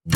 ಈಗ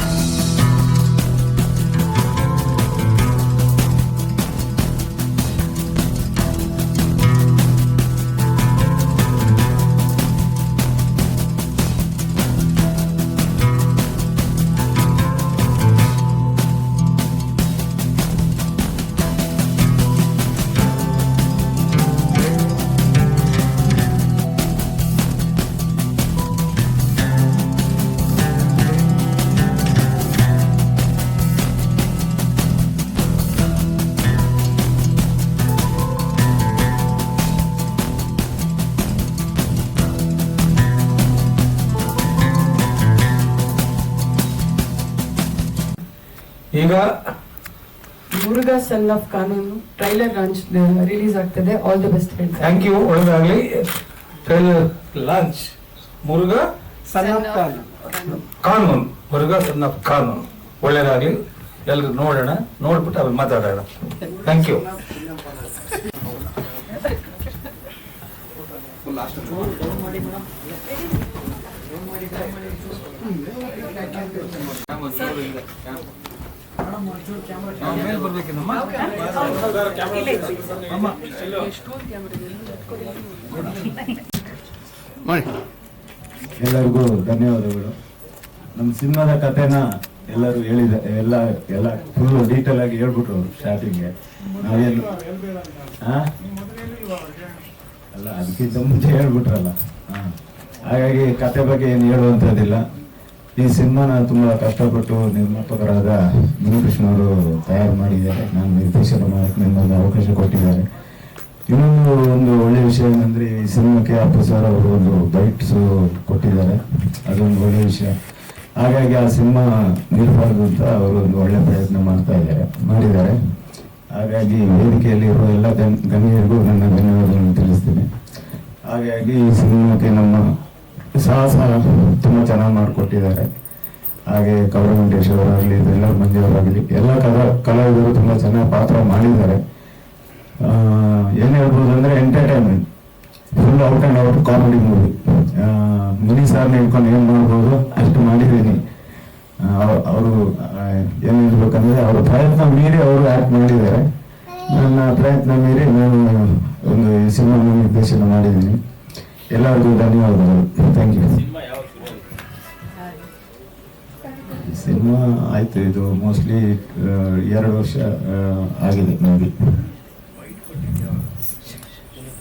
Murugha son of ಕಾನೂನು trailer launch release ಆಗ್ತದೆ. All the best. Thank you. ಒಳ್ಳೆದಾಗಲಿ. Trailer launch Murugha son of ಕಾನೂನು, ಮುರುಘಾ ಸನ್ ಆಫ್ ಕಾನೂನು ಒಳ್ಳೆದಾಗಲಿ. ಎಲ್ಲರೂ ನೋಡೋಣ, ನೋಡ್ಬಿಟ್ಟು ಅವ್ರು ಮಾತಾಡೋಣ. Thank you. ಎಲ್ಲರಿಗೂ ಧನ್ಯವಾದಗಳು. ನಮ್ಮ ಸಿನಿಮಾದ ಕಥೆನ ಎಲ್ಲರೂ ಎಲ್ಲ ಫುಲ್ ಡೀಟೇಲ್ ಆಗಿ ಹೇಳ್ಬಿಟ್ರು ಸ್ಟಾರ್ಟಿಂಗ್ಗೆ. ನಾವೇನು ಅಲ್ಲ, ಅದಕ್ಕಿಂತ ಮುಂಚೆ ಹೇಳ್ಬಿಟ್ರಲ್ಲ. ಹಾಗಾಗಿ ಕತೆ ಬಗ್ಗೆ ಏನು ಹೇಳುವಂಥದ್ದಿಲ್ಲ. ಈ ಸಿನಿಮಾನ ತುಂಬ ಕಷ್ಟಪಟ್ಟು ನಿರ್ಮಾಪಕರಾದ ಮುನಿಕೃಷ್ಣ ಅವರು ತಯಾರು ಮಾಡಿದ್ದಾರೆ. ನಾನು ನಿರ್ದೇಶನ ಮಾಡಕ್ಕೆ ನಿಮ್ಮೊಂದು ಅವಕಾಶ ಕೊಟ್ಟಿದ್ದಾರೆ. ಇನ್ನೊಂದು ಒಂದು ಒಳ್ಳೆಯ ವಿಷಯ ಏನಂದರೆ, ಈ ಸಿನಿಮಾಕ್ಕೆ ಅಪ್ಪು ಸರ್ ಅವರು ಒಂದು ಬೈಟ್ಸು ಕೊಟ್ಟಿದ್ದಾರೆ. ಅದೊಂದು ಒಳ್ಳೆಯ ವಿಷಯ. ಹಾಗಾಗಿ ಆ ಸಿನಿಮಾ ನಿಲ್ಬಾರ್ದು ಅಂತ ಅವರು ಒಂದು ಒಳ್ಳೆಯ ಪ್ರಯತ್ನ ಮಾಡಿದ್ದಾರೆ. ಹಾಗಾಗಿ ವೇದಿಕೆಯಲ್ಲಿ ಇರುವ ಎಲ್ಲ ಗಣ್ಯರಿಗೂ ನನ್ನ ಧನ್ಯವಾದಗಳನ್ನು ತಿಳಿಸ್ತೀನಿ. ಹಾಗಾಗಿ ಈ ಸಿನಿಮಾಕ್ಕೆ ನಮ್ಮ ಸಾಹಸ ತುಂಬ ಚೆನ್ನಾಗಿ ಮಾಡಿಕೊಟ್ಟಿದ್ದಾರೆ. ಹಾಗೆ ಕೌರವೆಂಕಟೇಶ್ ಅವರಾಗಲಿ, ಎಲ್ಲ ಮಂದಿಯವರಾಗಲಿ, ಎಲ್ಲ ಕಲಾವಿದರು ತುಂಬ ಚೆನ್ನಾಗಿ ಪಾತ್ರ ಮಾಡಿದ್ದಾರೆ. ಏನು ಹೇಳ್ಬೋದು ಅಂದರೆ, entertainment full out and out comedy movie. Muni ಸಾರ್ನ ಹೇಳ್ಕೊಂಡು ಏನು ಮಾಡ್ಬೋದು ಅಷ್ಟು ಮಾಡಿದ್ದೀನಿ. ಅವರು ಏನು ಹೇಳ್ಬೇಕಂದ್ರೆ, ಅವರ ಪ್ರಯತ್ನ ಮೀರಿ ಅವರು ಆ್ಯಕ್ಟ್ ಮಾಡಿದ್ದಾರೆ. ನನ್ನ ಪ್ರಯತ್ನ ಮೀರಿ ನಾನು ಒಂದು ಸಿನಿಮಾ ನಿರ್ದೇಶನ ಮಾಡಿದ್ದೀನಿ. ಎಲ್ಲರಿಗೂ ಧನ್ಯವಾದಗಳು. Thank you. ಸಿನಿಮಾ ಆಯಿತು, ಇದು ಮೋಸ್ಟ್ಲಿ 2 ವರ್ಷ ಆಗಿದೆ ನೋಡಿ.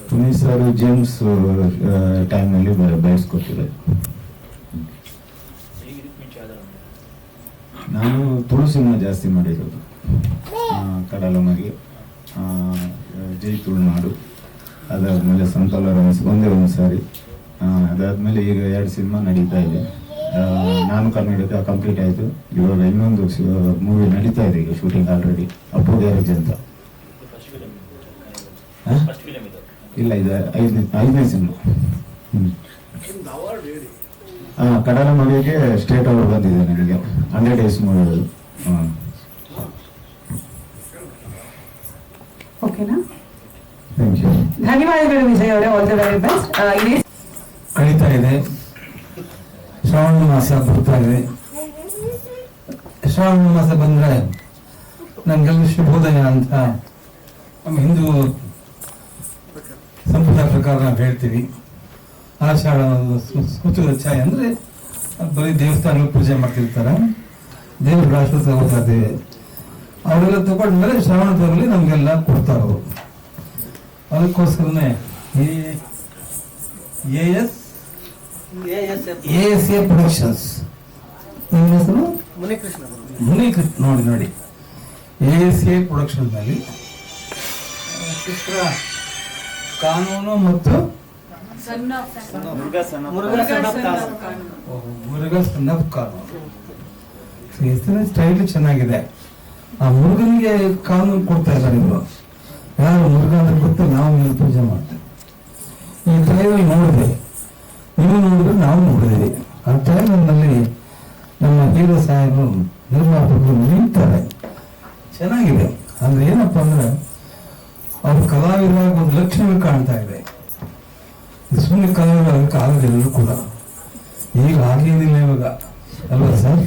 ಪುನೀತ್ ಸರ್ ಜೇಮ್ಸ್ ಟೈಮ್ನಲ್ಲಿ ಬಯಸ್ಕೊಟ್ಟಿದ್ದಾರೆ. ನಾನು ತುಳು ಸಿನಿಮಾ ಜಾಸ್ತಿ ಮಾಡಿರೋದು. ಕಡಲಮಗೆ, ಜೈ ತುಳುನಾಡು, ಅದಾದಮೇಲೆ ಸಂತೋಲ ರಮಸ್ ಒಂದೇ ಒಂದು ಸಾರಿ. ಅದಾದಮೇಲೆ ಈಗ 2 ಸಿನಿಮಾ ನಡೀತಾ ಇದೆ. ನಾನು ಕರ್ನಾಟಕ ಕಂಪ್ಲೀಟ್ ಆಯಿತು. ಇವಾಗ ಇನ್ನೊಂದು ಮೂವಿ ನಡೀತಾ ಇದೆ, ಈಗ ಶೂಟಿಂಗ್ ಆಲ್ರೆಡಿ. ಅಪ್ಪು ಗ್ಯಾರೇಜ್ ಅಂತ. ಇಲ್ಲ, ಇದು 5ನೇ ಸಿನಿಮಾ. ಕಡಲ ಮಗೆಗೆ ಸ್ಟೇಟ್ ಅವಾರ್ಡ್ ಬಂದಿದೆ ನನಗೆ. 100 ಡೇಸ್ ಮೂವಿ. ಓಕೆನಾ? Thank you. ಧನ್ಯವಾದಗಳು ವಿಜಯ್ ಅವರೇ. All the very best. ಕಳೀತಾ ಇದೆ. ಶ್ರಾವಣ ಮಾಸ ಬರ್ತಾ ಇದೆ. ಶ್ರಾವಣ ಮಾಸ ಬಂದ್ರೆ ನಮ್ಗೆಲ್ಲ ಶುಭೋದಯ ಅಂತ ನಮ್ಮ ಹಿಂದೂ ಸಂಪ್ರದಾಯ ಪ್ರಕಾರ ನಾವು ಹೇಳ್ತೀವಿ. ಆಷಾಢ ಸುತ್ತಲ ಛಾಯೆ ಅಂದ್ರೆ ಬರೀ ದೇವಸ್ಥಾನಗಳು ಪೂಜೆ ಮಾಡ್ತಿರ್ತಾರೆ, ದೇವ್ರ ರಾಷ್ಟ್ರ ತಗೋತಾ ಇದ್ದೇವೆ. ಅವರೆಲ್ಲ ತಗೊಂಡ್ಮೇಲೆ ಶ್ರಾವಣದಲ್ಲಿ ನಮ್ಗೆಲ್ಲ ಕೊಡ್ತಾರೆ ಅವರು. ಅದಕ್ಕೋಸ್ಕರನೇ ASA ಪ್ರೊಡಕ್ಷನ್ಸ್, ನಿಮ್ಮ ಹೆಸರು ಮುನಿಕೃಷ್ಣ. ನೋಡಿ ASA ಪ್ರೊಡಕ್ಷನ್ಸ್ ನಲ್ಲಿ ಚಿತ್ರ ಕಾನೂನು ಮತ್ತು ಮುರುಘಾ ಸನ್ ಆಫ್ ಕಾನೂನು. ಹೆಸರಿನ ಸ್ಟೈಲ್ ಚೆನ್ನಾಗಿದೆ. ಆ ಮುರುಗನಿಗೆ ಕಾನೂನು ಕೊಡ್ತಾ ಇದ್ದಾರೆ ಇವರು. ಯಾರು ಮುರುಘ ಅಂತ ಗೊತ್ತು, ನಾವು ಮೇಲೆ ಪೂಜೆ ಮಾಡ್ತೇವೆ. ಈ ಟ್ರೈಲರ್ ನೋಡಿದೆ, ನೀವು ನೋಡಿದ್ರೆ ನಾವು ನೋಡಿದ್ದೀವಿ. ಆ ಟ್ರೈಲರ್ನಲ್ಲಿ ನಮ್ಮ ಹೀರೋ ಸಾಹೇಬರು ನಿರ್ಮಾಪಕರು ನಿಲ್ತಾರೆ. ಚೆನ್ನಾಗಿದೆ. ಅಂದ್ರೆ ಏನಪ್ಪಾ ಅಂದ್ರೆ, ಅವ್ರ ಕಲಾವಿದರಾಗ ಒಂದು ಲಕ್ಷಣ ಕಾಣ್ತಾ ಇದೆ. ಸುಮ್ಮನೆ ಕಲಾವಿದರಾಗಕ್ಕೆ ಆಗೋದಿಲ್ಲ ಕೂಡ. ಈಗ ಆಗೇನಿಲ್ಲ ಇವಾಗ, ಅಲ್ವಾ ಸರ್?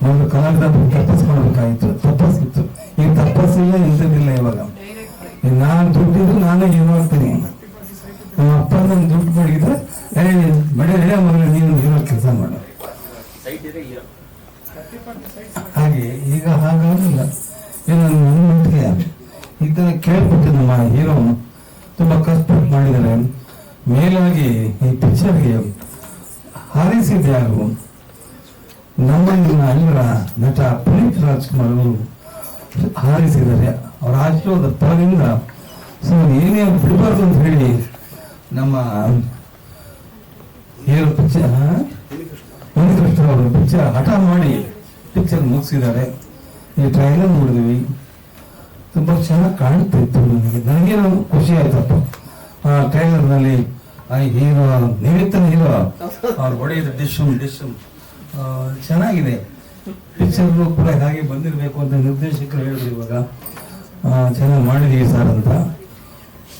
ಒಂದು ಕಲಾವಿದ ತಪ್ಪಿಸ್ಕೊಳ್ಬೇಕಾಗಿತ್ತು, ತಪ್ಪಸ್ಸಿತ್ತು. ಈಗ ತಪ್ಪಸ್ಸಿಲ್ಲ, ಇಂಥದ್ದಿಲ್ಲ. ಇವಾಗ ನಾನು ದುಡ್ಡಿದ್ರು ನಾನೇ ಏನು ಮಾಡ್ತೀನಿ. ನಮ್ಮ ಅಪ್ಪ ನನ್ನ ದುಡ್ಡು ಮಾಡಿದ್ರೆ ಬಡೇ ಮಗನ ನೀನು ಇರೋ ಕೆಲಸ ಮಾಡ. ಹಾಗೆ ಈಗ ಹಾಗಾಗಿಲ್ಲ. ನನ್ನ ಮಟ್ಟಿಗೆ ಈಗ ಕೇಳ್ಬಿಟ್ಟು ನಮ್ಮ ಹೀರೋ ತುಂಬಾ ಕಷ್ಟಪಟ್ಟು ಮಾಡಿದ್ದಾರೆ. ಮೇಲಾಗಿ ಈ ಪಿಕ್ಚರ್ಗೆ ಹಾರೈಸಿದ ಯಾರು? ನಮ್ಮಲ್ಲಿನ ಎಲ್ಲರ ನಟ ಪುನೀತ್ ರಾಜ್ಕುಮಾರ್ ಅವರು ಹಾರೈಸಿದ್ದಾರೆ. ಅವರ ಆಶೀರ್ವಾದ ಫಲದಿಂದ ಸೊ ಏನೇ ಬಿಡಬಾರ್ದು ಅಂತ ಹೇಳಿ ನಮ್ಮ ಹೀರೋ ಪಿಕ್ಚರ್ ಮುನಿಕೃಷ್ಣ ಅವರು ಪಿಕ್ಚರ್ ಹಠ ಮಾಡಿ ಪಿಕ್ಚರ್ ಮುಗಿಸಿದ್ದಾರೆ. ಈ ಟ್ರೈಲರ್ ನೋಡಿದ್ವಿ, ತುಂಬಾ ಚೆನ್ನಾಗಿ ಕಾಣ್ತಾ ಇತ್ತು. ನನಗೇನೋ ಖುಷಿ ಆಯ್ತಪ್ಪ. ಆ ಟ್ರೈಲರ್ ನಲ್ಲಿ ಆ ಹೀರೋ ನಿಮಿತ್ತನ ಹೀರೋ ಅವ್ರು ಹೊಡೆಯೋದು ಡಿಶ್ ಚೆನ್ನಾಗಿದೆ. ಪಿಕ್ಚರ್ ಕೂಡ ಹಾಗೆ ಬಂದಿರಬೇಕು ಅಂತ ನಿರ್ದೇಶಕರು ಹೇಳಿದ್ರು. ಇವಾಗ ಚೆನ್ನಾಗಿ ಮಾಡಿದೀವಿ ಸರ್ ಅಂತ.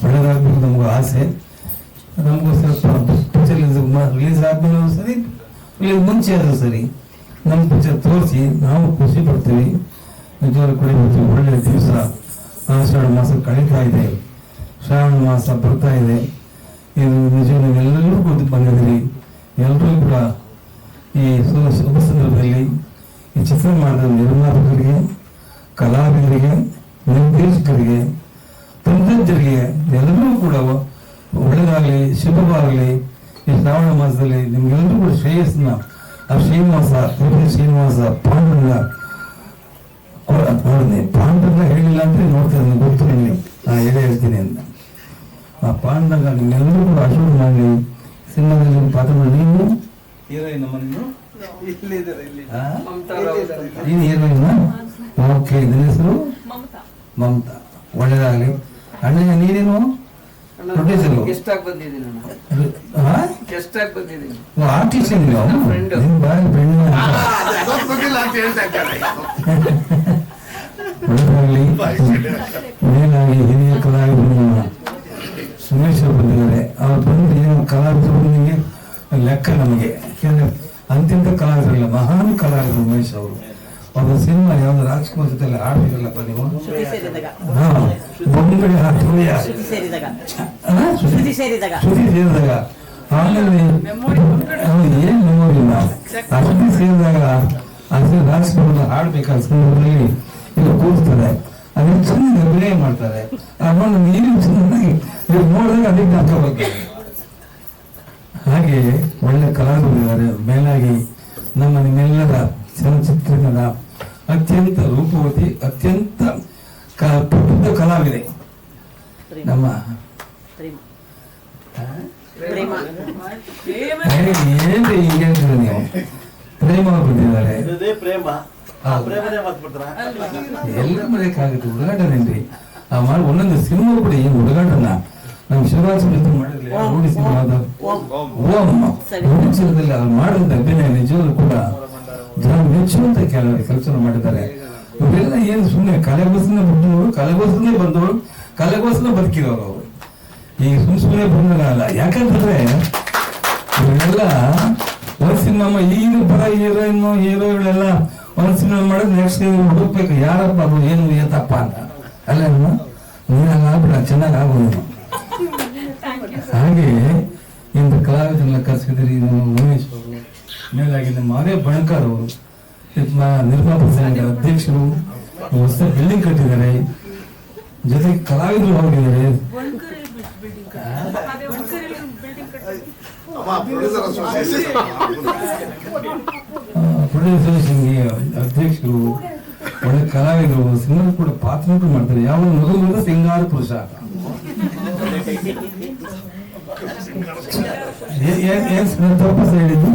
ಒಳ್ಳೆದಾಗಬೇಕು ನಮಗೂ ಆಸೆ. ನಮಗೂ ಸ್ವಲ್ಪ ಪಿಕ್ಚರ್ ರಿಲೀಸ್ ಆದ್ಮೇಲೆ ಸರಿ, ರಿಲೀಸ್ ಮುಂಚೆ ಆದ್ರೂ ಸರಿ ನಮ್ಮ ಪಿಕ್ಚರ್ ತೋರಿಸಿ ನಾವು ಖುಷಿ ಪಡ್ತೀವಿ. ನಿಜವಾಗ್ಲೂ ಕೂಡ ಇವತ್ತು ಒಳ್ಳೆಯ ದಿವಸ. ಆಷಾಢ ಮಾಸ ಕಳೀತಾ ಇದೆ, ಶ್ರಾವಣ ಮಾಸ ಬರ್ತಾ ಇದೆ. ಇದು ನಿಜವಾಗ್ಲೂ ಎಲ್ಲರೂ ಕೂತು ಬಂದಿದ್ದೀರಿ. ಎಲ್ಲರೂ ಕೂಡ ಈ ಶುಭ ಸಂದರ್ಭದಲ್ಲಿ ಈ ಚಿತ್ರ ಮಾಡಿದ ನಿರ್ಮಾಪಕರಿಗೆ, ಕಲಾವಿದರಿಗೆ, ನಿರ್ದೇಶಕರಿಗೆ, ತಂತ್ರಜ್ಞರಿಗೆ ಎಲ್ಲರೂ ಕೂಡ ಒಳ್ಳೆದಾಗಲಿ, ಶುಭವಾಗಲಿ. ಈ ಶ್ರಾವಣ ಮಾಸದಲ್ಲಿ ನಿಮ್ಗೆಲ್ಲರೂ ಕೂಡ ಶ್ರೇಯಸ್ಸನ್ನ ಆ ಶ್ರೀನಿವಾಸ ಪಾಂಡುರಂಗ ಪಾಂಡುರಂಗ ಹೇಳಿಲ್ಲ ಅಂದ್ರೆ ನೋಡ್ತೇನೆ, ಗೊತ್ತು ನಿಮಗೆ ನಾನು ಹೇಳ್ತೀನಿ ಅಂತ. ಆ ಪಾಂಡುರಂಗ ನಿಮ್ಮೆಲ್ಲರೂ ಕೂಡ ಆಶೀರ್ವಾದ ಮಾಡಲಿ. ಸಿನಿಮಾದಲ್ಲಿ ಪಾತ್ರ ಮಾಡಿ. ನೀವು ಹೀರೋಯಿನ್ ನೀನು ಹೀರೋಯಿನ್. ಓಕೆ, ನಿನ್ನ ಹೆಸರು ಮಮತಾ. ಒಳ್ಳೇದಾಗಲಿ. ಅಣ್ಣ ನೀನೇನು ಪ್ರೊಡ್ಯೂಸರ್? ಆರ್ಟಿಸ್ಟ್ ಮೇಲಾಗಿ ಹಿರಿಯ ಕಲಾವಿದರು ಸುಮೇಶ್ ಅವರು ಬಂದಿದ್ದಾರೆ. ಅವ್ರು ಬಂದು ಏನು ಕಲಾವಿದರು ನಿಮಗೆ ಲೆಕ್ಕ ನಮಗೆ. ಯಾಕೆಂದ್ರೆ ಅಂತಿಂತ ಕಲಾವಿದರಲ್ಲ, ಮಹಾನ್ ಕಲಾವಿದರು ಉಮೇಶ್ ಅವರು. ಅವ್ರ ಸಿನಿಮಾ ಯಾವ್ದು ರಾಜ್ಕುಮಾರ್ ಜೊತೆ ಆಡ್ತಿರಲ್ಲಪ್ಪ ನೀವು? ಹಾ, ಬೊಂಬೆ ಹಾಕ್ತೀಯ ಶ್ರುತಿ ಸೇರಿದಾಗ. ಆಮೇಲೆ ಏನ್ ಮೆಮೊರಿ ಇಲ್ಲ. ಆ ಶ್ರುತಿ ಸೇರಿದಾಗ ಅದೇ ರಾಜ್ಕುಮಾರ್ ಹಾಡ್ಬೇಕಾದ ಸಂದರ್ಭದಲ್ಲಿ ಈಗ ಕೂರ್ತಾರೆ. ಅದನ್ನ ಚೆನ್ನಾಗಿ ಅಭಿನಯ ಮಾಡ್ತಾರೆ. ಆಮೇಲೆ ನೀರು ಚೆನ್ನಾಗಿ ನೋಡಿದಾಗ ಅದಕ್ಕೆ ಹಾಕೋಬೇಕು. ಹಾಗೆ ಒಳ್ಳೆ ಕಲಾವಿದರಿದ್ದಾರೆ. ಮೇಲಾಗಿ ನಮ್ಮ ನಿಮ್ಮೆಲ್ಲರ ಚಲನಚಿತ್ರದ ಅತ್ಯಂತ ರೂಪವತಿ, ಅತ್ಯಂತ ಪ್ರಬುದ್ಧ ಕಲಾವಿದೆ ನಮ್ಮ ಏನ್ರಿ ಈಗ ಹೇಳ್ತೀರ ನೀವು? ಪ್ರೇಮ ಬಂದಿದ್ದಾರೆ. ಎಲ್ಲ ಬೇಕಾಗುತ್ತೆ ಹುಡುಗಾಟನೇನ್ರಿ. ಆ ಮಾಡಿ ಒಂದೊಂದು ಸಿನಿಮಾ ಕೂಡ ಏನು ಹುಡುಗಾಟನ ನಮ್ಮ ಶಿವರಾಜ್ ಮಾಡಿರ್ಲಿ ನೋಡಿ ಸಿನಿಮಾದ ಓಂ ಅವ್ರು ಮಾಡಿದಂತ ಅಭಿನಯ ನಿಜವಾಗ್ಲೂ ಕೂಡ ಜನ ಮೆಚ್ಚುವಂತ ಕೆಲಸ ಮಾಡಿದ್ದಾರೆ. ಇವರೆಲ್ಲ ಏನು ಸುಮ್ಮನೆ ಕಲೆಗೋಸ್ಕರ ಬಿಟ್ಟವರು, ಕಲೆಗೋಸ್ಕರನೇ ಬಂದವರು, ಕಲೆಗೋಸ್ಕರ ಬದುಕಿರೋರು ಅವರು. ಈಗ ಸುಮ್ಮನೆ ಬಂದಲ್ಲ. ಯಾಕಂತಂದ್ರೆ ಇವರೆಲ್ಲ ಒಂದ್ ಸಿನಿಮಾ ಈಗಿನ ಪರ ಹೀರೋಗಳೆಲ್ಲ ಒಂದ್ ಸಿನಿಮಾ ಮಾಡಿದ್ರೆ ನೆಕ್ಸ್ಟ್ ಹುಡುಕ್ಬೇಕು ಯಾರಪ್ಪ ಅದು ಏನು ಏತಪ್ಪ ಅಂತ. ಅಲ್ಲ ನೀನಾಗ್ಬಿಡ ಚೆನ್ನಾಗಿ ಆಗೋದು. ಹಾಗೆ ಇಂಥ ಕಲಾವಿದರನ್ನ ಕರೆಸಿದ್ರಿ ನಮ್ಮ ಉಮೇಶ್ ಅವರು. ಮೇಲಾಗಿ ನಮ್ಮ ಮಾರೇ ಬಣಕಾರ್ ಅವರು ನಿರ್ಮಾಪಕ ಸಂಘದ ಅಧ್ಯಕ್ಷರು. ಹೊಸ ಬಿಲ್ಡಿಂಗ್ ಕಟ್ಟಿದ್ದಾರೆ, ಜೊತೆಗೆ ಕಲಾವಿದರು ಹೋಗಿದ್ದಾರೆ. ಪ್ರೊಡ್ಯೂಸರ್ಸ್ಗೆ ಅಧ್ಯಕ್ಷರು, ಒಳ್ಳೆ ಕಲಾವಿದರು, ಸಿನಿಮಾ ಕೂಡ ಪಾತ್ರ ಮಾಡ್ತಾರೆ. ಯಾವ ಮಗು ಸಿಂಗಾರ ಪುರುಷ. ತಪ್ಪಸ ಹೇಳಿದ್ದು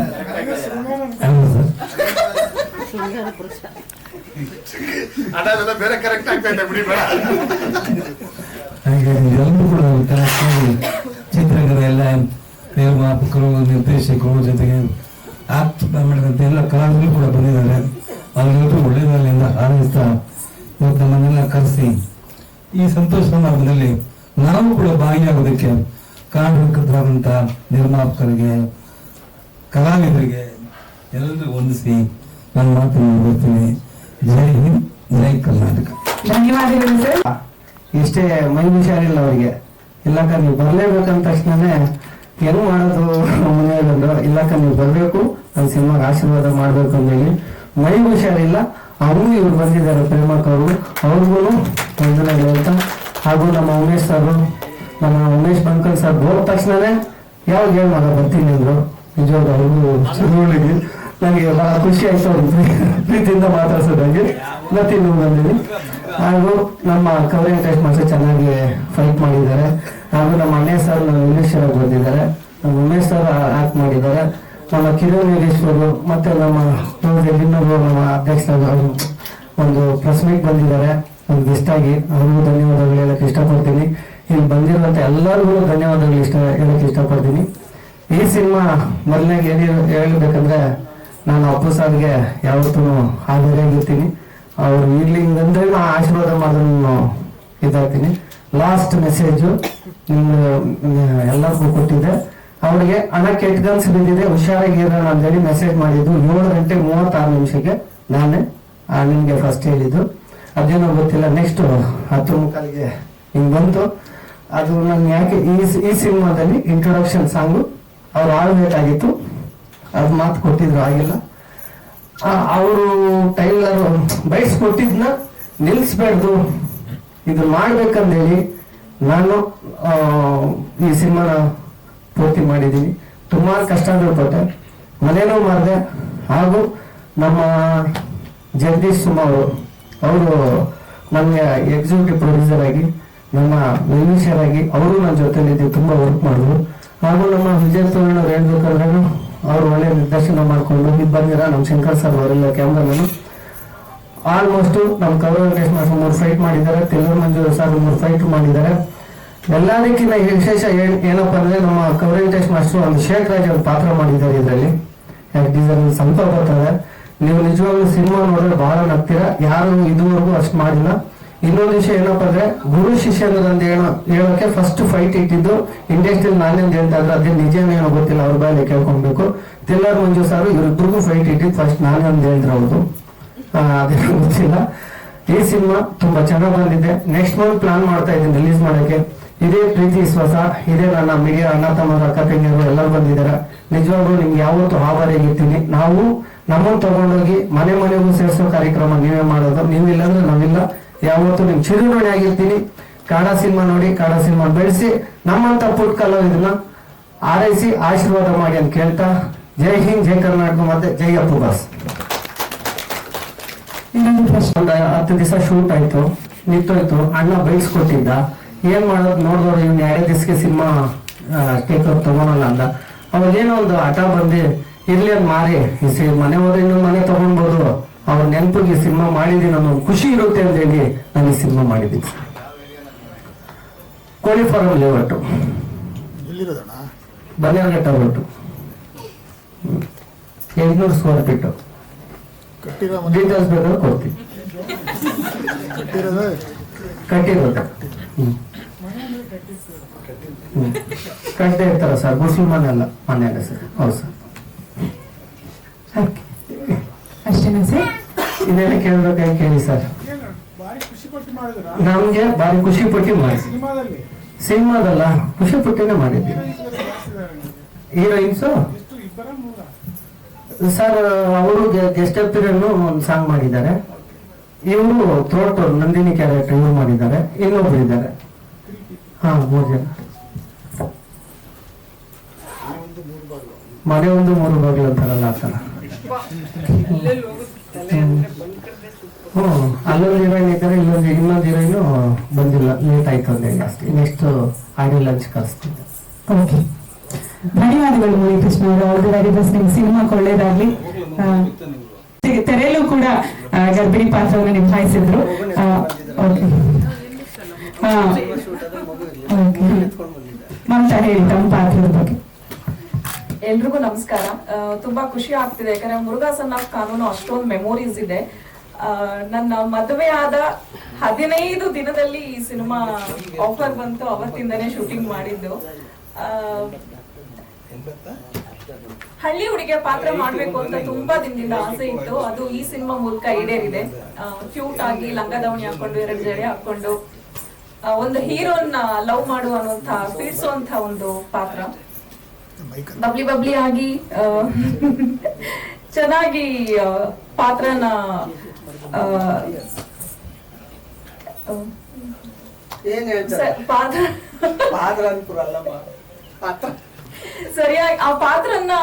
ಹಾಗೆ ಎಲ್ಲರೂ ಕೂಡ ಚಿತ್ರಕಲೆ ಎಲ್ಲ ನಿರ್ಮಾಪಕರು, ನಿರ್ದೇಶಕರು, ಜೊತೆಗೆ ಮಾಡಿದಂತೆ ಎಲ್ಲ ಕಲಾವಿದರು ಕೂಡ ಬಂದಿದ್ದಾರೆ. ಅವರೆಲ್ಲರೂ ಒಳ್ಳೆಯದರಿಂದ ಹಾರೈಸ್ತಾ ಇವತ್ತು ನಮ್ಮನ್ನೆಲ್ಲ ಕರೆಸಿ ಈ ಸಂತೋಷ ಸಮಾರಂಭದಲ್ಲಿ ನಾವು ಕೂಡ ಭಾಗಿಯಾಗೋದಕ್ಕೆ ಕಾರಣಕರ್ತರಾದಂತಹ ನಿರ್ಮಾಪಕರಿಗೆ, ಕಲಾವಿದರಿಗೆ ಎಲ್ಲರಿಗೂ ವಂದಿಸಿ ನನ್ನ ಮಾತನ್ನು ಮುಗಿಸ್ತೀನಿ. ಜೈ ಹಿಂದ್, ಜೈ ಕರ್ನಾಟಕ. ಧನ್ಯವಾದಗಳು ಸರ್. ಇಷ್ಟೇ ಮೈ ಹುಷಾರಿಲ್ಲ ಅವರಿಗೆ. ಇಲ್ಲಕ್ಕ ನೀವು ಬರ್ಲೇಬೇಕಂತ ತಕ್ಷಣನೇ ಏನು ಮಾಡೋದು ಮನೆಯಲ್ಲಂದ್ರು, ಇಲ್ಲಕ್ಕ ನೀವು ಬರ್ಬೇಕು, ನನ್ನ ಸಿನಿಮಾಗೆ ಆಶೀರ್ವಾದ ಮಾಡ್ಬೇಕು ಅಂತೇಳಿ ಮೈ ಹುಷಾರಿಲ್ಲ. ಅವ್ರಿಗೂ ಇವ್ರು ಬಂದಿದ್ದಾರೆ, ಪ್ರೇಮಕ್ ಅವರು, ಅವ್ರಿಗೂ ವಂದನೆಗಳು ಹೇಳ್ತಾ, ಹಾಗೂ ನಮ್ಮ ಉಮೇಶ್ ಸರ್, ನಮ್ಮ ಉಮೇಶ್ ಬಂಕಲ್ ಸರ್ ಹೋದ ತಕ್ಷಣನೇ ಯಾವಾಗ ಏನು ಮಗ ಬರ್ತೀನಿ ಅಂದ್ರು. ನಿಜವಾಗ್ಲೂ ಅವ್ರಿಗೂ ಚುರುವಳಿಗೆ ನನಗೆ ಬಹಳ ಖುಷಿ ಆಯ್ತು, ಅವ್ರ ಪ್ರೀತಿಯಿಂದ ಮಾತಾಡ್ಸೋದಾಗಿ ಮತ್ತಿನ್ನು ಬಂದಿದ್ದೀನಿ. ಹಾಗೂ ನಮ್ಮ ಕವರಿ ವೆಂಕಟೇಶ್ ಮಾಸ್ಟರ್ ಚೆನ್ನಾಗಿ ಫೈಟ್ ಮಾಡಿದ್ದಾರೆ. ಹಾಗೂ ನಮ್ಮ ಅಣ್ಣೆ ಸರ್ ಇಂಗ್ಲಿಷ್ ಬಂದಿದ್ದಾರೆ, ನಮ್ಮ ಉಮೇಶ್ ಸರ್ ಆಕ್ಟ್ ಮಾಡಿದ್ದಾರೆ, ನಮ್ಮ ಕಿರಣ್ ಯೋಗೇಶ್ವರು ಮತ್ತೆ ನಮ್ಮ ಇನ್ನೊಬ್ಬರು ನಮ್ಮ ಅಧ್ಯಕ್ಷರು ಒಂದು ಪ್ರೆಸ್ ಮೀಟ್ ಬಂದಿದ್ದಾರೆ ಒಂದು ಗೆಸ್ಟ್ ಆಗಿ. ಅವ್ರಿಗೂ ಧನ್ಯವಾದಗಳು ಹೇಳಕ್ ಇಷ್ಟಪಡ್ತೀನಿ. ಇಲ್ಲಿ ಬಂದಿರುವಂತ ಎಲ್ಲರಿಗೂ ಧನ್ಯವಾದಗಳು ಹೇಳಕ್ ಇಷ್ಟಪಡ್ತೀನಿ. ಈ ಸಿನಿಮಾ ಮೊದಲನೇಗೆ ಹೇಳ್ಬೇಕಂದ್ರೆ ನಾನು ಅಪ್ಪು ಸಾರ್ಗೆ ಯಾವತ್ತೂ ಆಧಾರಿಯಾಗಿರ್ತೀನಿ. ಅವ್ರು ಈಗಲಿ ಹಿಂಗಂದ್ರೆ ನಾ ಆಶೀರ್ವಾದ ಮಾಡೋದು ಇದಾಗ್ತೀನಿ. ಲಾಸ್ಟ್ ಮೆಸೇಜು ನಿಮ್ಗೆ ಎಲ್ಲರಿಗೂ ಕೊಟ್ಟಿದ್ದೆ. ಅವ್ರಿಗೆ ಹಣ ಕೆಟ್ಗನ್ಸ್ ಬಿದ್ದಿದೆ, ಹುಷಾರಾಗಿರೋಣ ಅಂತೇಳಿ ಮೆಸೇಜ್ ಮಾಡಿದ್ದು 7:36 ನಾನೇ ನಿಮ್ಗೆ ಫಸ್ಟ್ ಹೇಳಿದ್ದು. ಅದೇನೋ ಗೊತ್ತಿಲ್ಲ, ನೆಕ್ಸ್ಟ್ 10:45 ಹಿಂಗ್ ಬಂತು. ಅದು ನಾನು ಯಾಕೆ ಈ ಸಿನಿಮಾದಲ್ಲಿ ಇಂಟ್ರೊಡಕ್ಷನ್ ಸಾಂಗು ಅವ್ರು ಆಡ್ಬೇಕಾಗಿತ್ತು, ಅದು ಮಾತು ಕೊಟ್ಟಿದ್ರು, ಆಗಿಲ್ಲ. ಅವರು ಟೈಲರ್ ಬೈಟ್ಸ್ ಕೊಟ್ಟಿದ್ನ ನಿಲ್ಲಿಸ್ಬೇಡ್ದು, ಇದು ಮಾಡ್ಬೇಕಂದೇಳಿ ನಾನು ಈ ಸಿನಿಮಾನ ಪೂರ್ತಿ ಮಾಡಿದ್ದೀನಿ. ತುಂಬಾ ಕಷ್ಟಗಳು ಪಟ್ಟೆ, ಮನೇನೂ ಮಾಡಿದೆ. ಹಾಗೂ ನಮ್ಮ ಜಗದೀಶ್ ಸುಮಾ ಅವರು ನಮಗೆ ಎಕ್ಸಿಕ್ಯೂಟಿವ್ ಪ್ರೊಡ್ಯೂಸರ್ ಆಗಿ, ನಮ್ಮ ವೆಲ್ವಿಷರ್ ಆಗಿ ಅವರು ನನ್ನ ಜೊತೆಲಿದ್ದು ತುಂಬ ವರ್ಕ್ ಮಾಡಿದ್ರು. ಹಾಗೂ ನಮ್ಮ ವಿಜಯ್ ತೋರಣ ಹೇಳ್ಬೇಕಂದ್ರೆ ಅವರು ಒಳ್ಳೆ ನಿರ್ದೇಶನ ಮಾಡಿಕೊಂಡು ಇದು ಬಂದಿರ ನಮ್ಮ ಶಂಕರ್ ಸರ್ ಅವರೆಲ್ಲ ಕ್ಯಾಮ್ರಾಮನ್. ಆಲ್ಮೋಸ್ಟ್ ನಮ್ಮ ಕವರ್ ವೆಂಕಟೇಶ್ ಮಾಸ್ಟರ್ 3 ಫೈಟ್ ಮಾಡಿದ್ದಾರೆ, ತೆಲ್ಲೂರು ಮಂಜು ಸರ್ 3 ಫೈಟ್ ಮಾಡಿದ್ದಾರೆ. ಎಲ್ಲದಕ್ಕಿಂತ ವಿಶೇಷ ಏನಪ್ಪಾ ಅಂದ್ರೆ ನಮ್ಮ ಕವರ್ ವೆಂಕಟೇಶ್ ಮಾಸ್ಟರ್ ಒಂದು ಶೇಖ್ ರಾಜ್ ಅವ್ರ ಪಾತ್ರ ಮಾಡಿದ್ದಾರೆ ಇದರಲ್ಲಿ. ಡೀಸೆಲ್ ಸ್ವಲ್ಪ ಬರ್ತದೆ. ನೀವು ನಿಜವಾಗ್ಲೂ ಸಿನಿಮಾ ನೋಡಿದ್ರೆ ಬಹಳ ನಗ್ತೀರಾ, ಯಾರು ಇದುವರೆಗೂ ಅಷ್ಟು ಮಾಡಿಲ್ಲ. ಇನ್ನೊಂದು ವಿಷಯ ಏನಪ್ಪಾ ಅಂದ್ರೆ ಗುರು ಶಿಷ್ಯನದಂತ ಹೇಳೋಕೆ ಫಸ್ಟ್ ಫೈಟ್ ಇಟ್ಟಿದ್ದು ಇಂಡಸ್ಟ್ರಿಯಲ್ಲಿ ನಾನೇ ಅಂತ ಹೇಳ್ತಾ ಇದ್ರೆ ಅದೇ ನಿಜನೇನೋ ಗೊತ್ತಿಲ್ಲ, ಅವ್ರ ಬಾಯಲ್ಲಿ ಕೇಳ್ಕೊಳ್ಬೇಕು. ತೆಲ್ಲೂರು ಮಂಜು ಸರ್ ಇವರಿಬ್ಬರಿಗೂ ಫೈಟ್ ಇಟ್ಟಿದ್ದು ಫಸ್ಟ್ ನಾನೇ ಅಂತ ಹೇಳಿದ್ರು ಅವ್ರದ್ದು, ಅದೇನೋ ಗೊತ್ತಿಲ್ಲ. ಈ ಸಿನಿಮಾ ತುಂಬಾ ಚೆನ್ನಾಗಿ ಬಂದಿದೆ. ನೆಕ್ಸ್ಟ್ ಮಂತ್ ಪ್ಲಾನ್ ಮಾಡ್ತಾ ಇದ್ದೀನಿ ರಿಲೀಸ್ ಮಾಡೋಕೆ. ಇದೇ ಪ್ರೀತಿ ವಿಶ್ವಾಸ, ಇದೇ ನನ್ನ ಮೀಡಿಯಾ ಅಣ್ಣ ತಮ್ಮರ ಅಕ್ಕ ತಂಗಿಯರು ಎಲ್ಲರೂ ಬಂದಿದ್ದಾರೆ. ನಿಜವಾಗ್ಲೂ ನಿಮ್ಗೆ ಯಾವತ್ತೂ ಆಭಾರಿಯಾಗಿರ್ತೀನಿ. ನಾವು ನಮ್ಮನ್ನು ತಗೊಂಡೋಗಿ ಮನೆಗೂ ಸೇರಿಸೋ ಕಾರ್ಯಕ್ರಮ ನೀವೇ ಮಾಡೋದು, ನೀವಿಲ್ಲಾಂದ್ರೆ ನಾವಿಲ್ಲ. ಯಾವತ್ತೂ ನಿಮ್ ಚಿರುಣಿ ಆಗಿರ್ತೀನಿ. ಕನ್ನಡ ಸಿನಿಮಾ ನೋಡಿ, ಕನ್ನಡ ಸಿನಿಮಾ ಬೆಳೆಸಿ ನಮ್ಮಂತ ಪುಟ್ ಕಲಾವಿದನ್ನ ಆರೈಸಿ ಆಶೀರ್ವಾದ ಮಾಡಿ ಅಂತ ಕೇಳ್ತಾ, ಜೈ ಹಿಂದ್, ಜೈ ಕರ್ನಾಟಕ, ಮತ್ತೆ ಜೈ ಅಪ್ಪು ಬಾಸ್. ಒಂದು 10 ದಿವಸ ಶೂಟ್ ಆಯ್ತು, ನಿಂತೋಯ್ತು. ಅಣ್ಣ ಬೈಸ್ಕೊಟ್ಟಿದ್ದ, ಏನ್ ಮಾಡೋದು ನೋಡಿದವ್ರು ಇವ್ನು 2 ದಿವಸಕ್ಕೆ ಸಿನಿಮಾ ಟೇಕ್ ಓವರ್ ತಗೊಳಲ್ಲ ಅಂದ. ಅವಾಗೇನೋ ಒಂದು ಹಠ ಬಂದು ಇರ್ಲಿ ಅಂತ ಮಾರಿ ಮನೆ ಹೋದ್ರೆ ಇನ್ನೊಂದು ಮನೆ ತಗೊಳ್ಬೋದು, ಅವ್ರ ನೆನಪಿಗೆ ಸಿನಿಮಾ ಮಾಡಿದೀನಿ ಅನ್ನೋ ಖುಷಿ ಇರುತ್ತೆ ಅಂತ ಹೇಳಿ ನಾನು ಈ ಸಿನಿಮಾ ಮಾಡಿದ್ದೀನಿ. ಕೋಳಿ farm layout, Bannerghatta road, 800 square feet. Details ಬೇಕಾದ್ರೆ ಕೊಡ್ತೀನಿ. ಕಟ್ಟಿರೋದು ಕಟ್ಟೆ ಇರ್ತಾರ ಸರ್, ಮುಸ್ಲಿಮನ್ ಅಲ್ಲ, ಮನೆಯಲ್ಲ ಸರ್. ಹೌದು ಸರ್. ಅಷ್ಟೇನಾ ಸರ್? ಇದೆಲ್ಲ ಕೇಳ್ಬೇಕಾಗಿ ಕೇಳಿ ಸರ್. ನಮ್ಗೆ ಭಾರಿ ಖುಷಿ ಪಟ್ಟಿ ಮಾಡಿ ಸಿನಿಮಾದಲ್ಲ, ಖುಷಿ ಪಟ್ಟಿನೇ ಮಾಡಿದ್ವಿ. ಹೀರೋಯಿನ್ಸು ಸರ್ ಅವರು ಗೆಸ್ಟ್ ಅಪಿಯರೆನ್ಸ್ ಒಂದು ಸಾಂಗ್ ಮಾಡಿದ್ದಾರೆ. ಇವರು ಥ್ರೋಟ್ ನಂದಿನಿ ಕ್ಯಾರೆಕ್ಟರ್ ಇವರು ಮಾಡಿದ್ದಾರೆ, ಇನ್ನೊಬ್ರು ಇದ್ದಾರೆ. ಹಾ, 3 ಜನ. ಮನೆ ಒಂದು 3 ಬಾಗಿಲು ಅಂತಾರಲ್ಲ ಆ ಥರ. ಅಲ್ಲೊಂದು ಹೀರೋಯಿನ್ ಇದ್ದಾರೆ, ಇನ್ನೊಂದು ಹೀರೋಯಿನ್ ಬಂದಿಲ್ಲ, ಲೇಟ್ ಆಯ್ತು ಅಂದ್ರೆ ಜಾಸ್ತಿ. ನೆಕ್ಸ್ಟ್ ಆಡಿಯೋ ಲಂಚ್ ಕಳಿಸ್ತಿದ್ದೆ. ಓಕೆ, ಧನ್ಯವಾದಗಳು ಮುನಿಕೃಷ್ಣ ಅವರು. All the very best. ನಿಮ್ಗೆ ಸಿನಿಮಾ ಒಳ್ಳೇದಾಗ್ಲಿ. ತೆರೆಯಲು ಕೂಡ ಗರ್ಭಿಣಿ ಪಾತ್ರವನ್ನು ನಿಭಾಯಿಸಿದ್ರು. ಓಕೆ, ಮಮತಾ ಹೇಳಿ ತಮ್ಮ ಪಾತ್ರದ ಬಗ್ಗೆ. ಎಲ್ರಿಗೂ ನಮಸ್ಕಾರ. ತುಂಬಾ ಖುಷಿ ಆಗ್ತಿದೆ, ಯಾಕಂದ್ರೆ ಮುರುಘಾ ಸನ್ ಆಫ್ ಕಾನೂನು ಅಷ್ಟೊಂದು ಮೆಮೊರೀಸ್ ಇದೆ. ನನ್ನ ಮದುವೆ ಆದ 15 ದಿನದಲ್ಲಿ ಈ ಸಿನಿಮಾ ಆಫರ್ ಬಂತು, ಅವತ್ತಿಂದನೇ ಶೂಟಿಂಗ್ ಮಾಡಿದ್ದು. ಹಳ್ಳಿ ಹುಡುಗಿಯ ಪಾತ್ರ ಮಾಡ್ಬೇಕು ಅಂತ ತುಂಬಾ ದಿನದಿಂದ ಆಸೆ ಇತ್ತು. ಅದು ಈ ಸಿನಿಮಾ ಮೂಲಕ ಈಡೇರಿದೆ. ಕ್ಯೂಟ್ ಆಗಿ ಲಂಗ ದಾವಣಿ ಹಾಕೊಂಡು 2 ಜಡೆ ಹಾಕೊಂಡು ಒಂದು ಹೀರೋನ ಲವ್ ಮಾಡುವಂತ ಪೀಡಿಸುವಂತ ಒಂದು ಪಾತ್ರ. ಬಬ್ಲಿ ಆಗಿ ಚೆನ್ನಾಗಿ ಪಾತ್ರನ ಸರಿಯಾಗಿ ಆ ಪಾತ್ರನ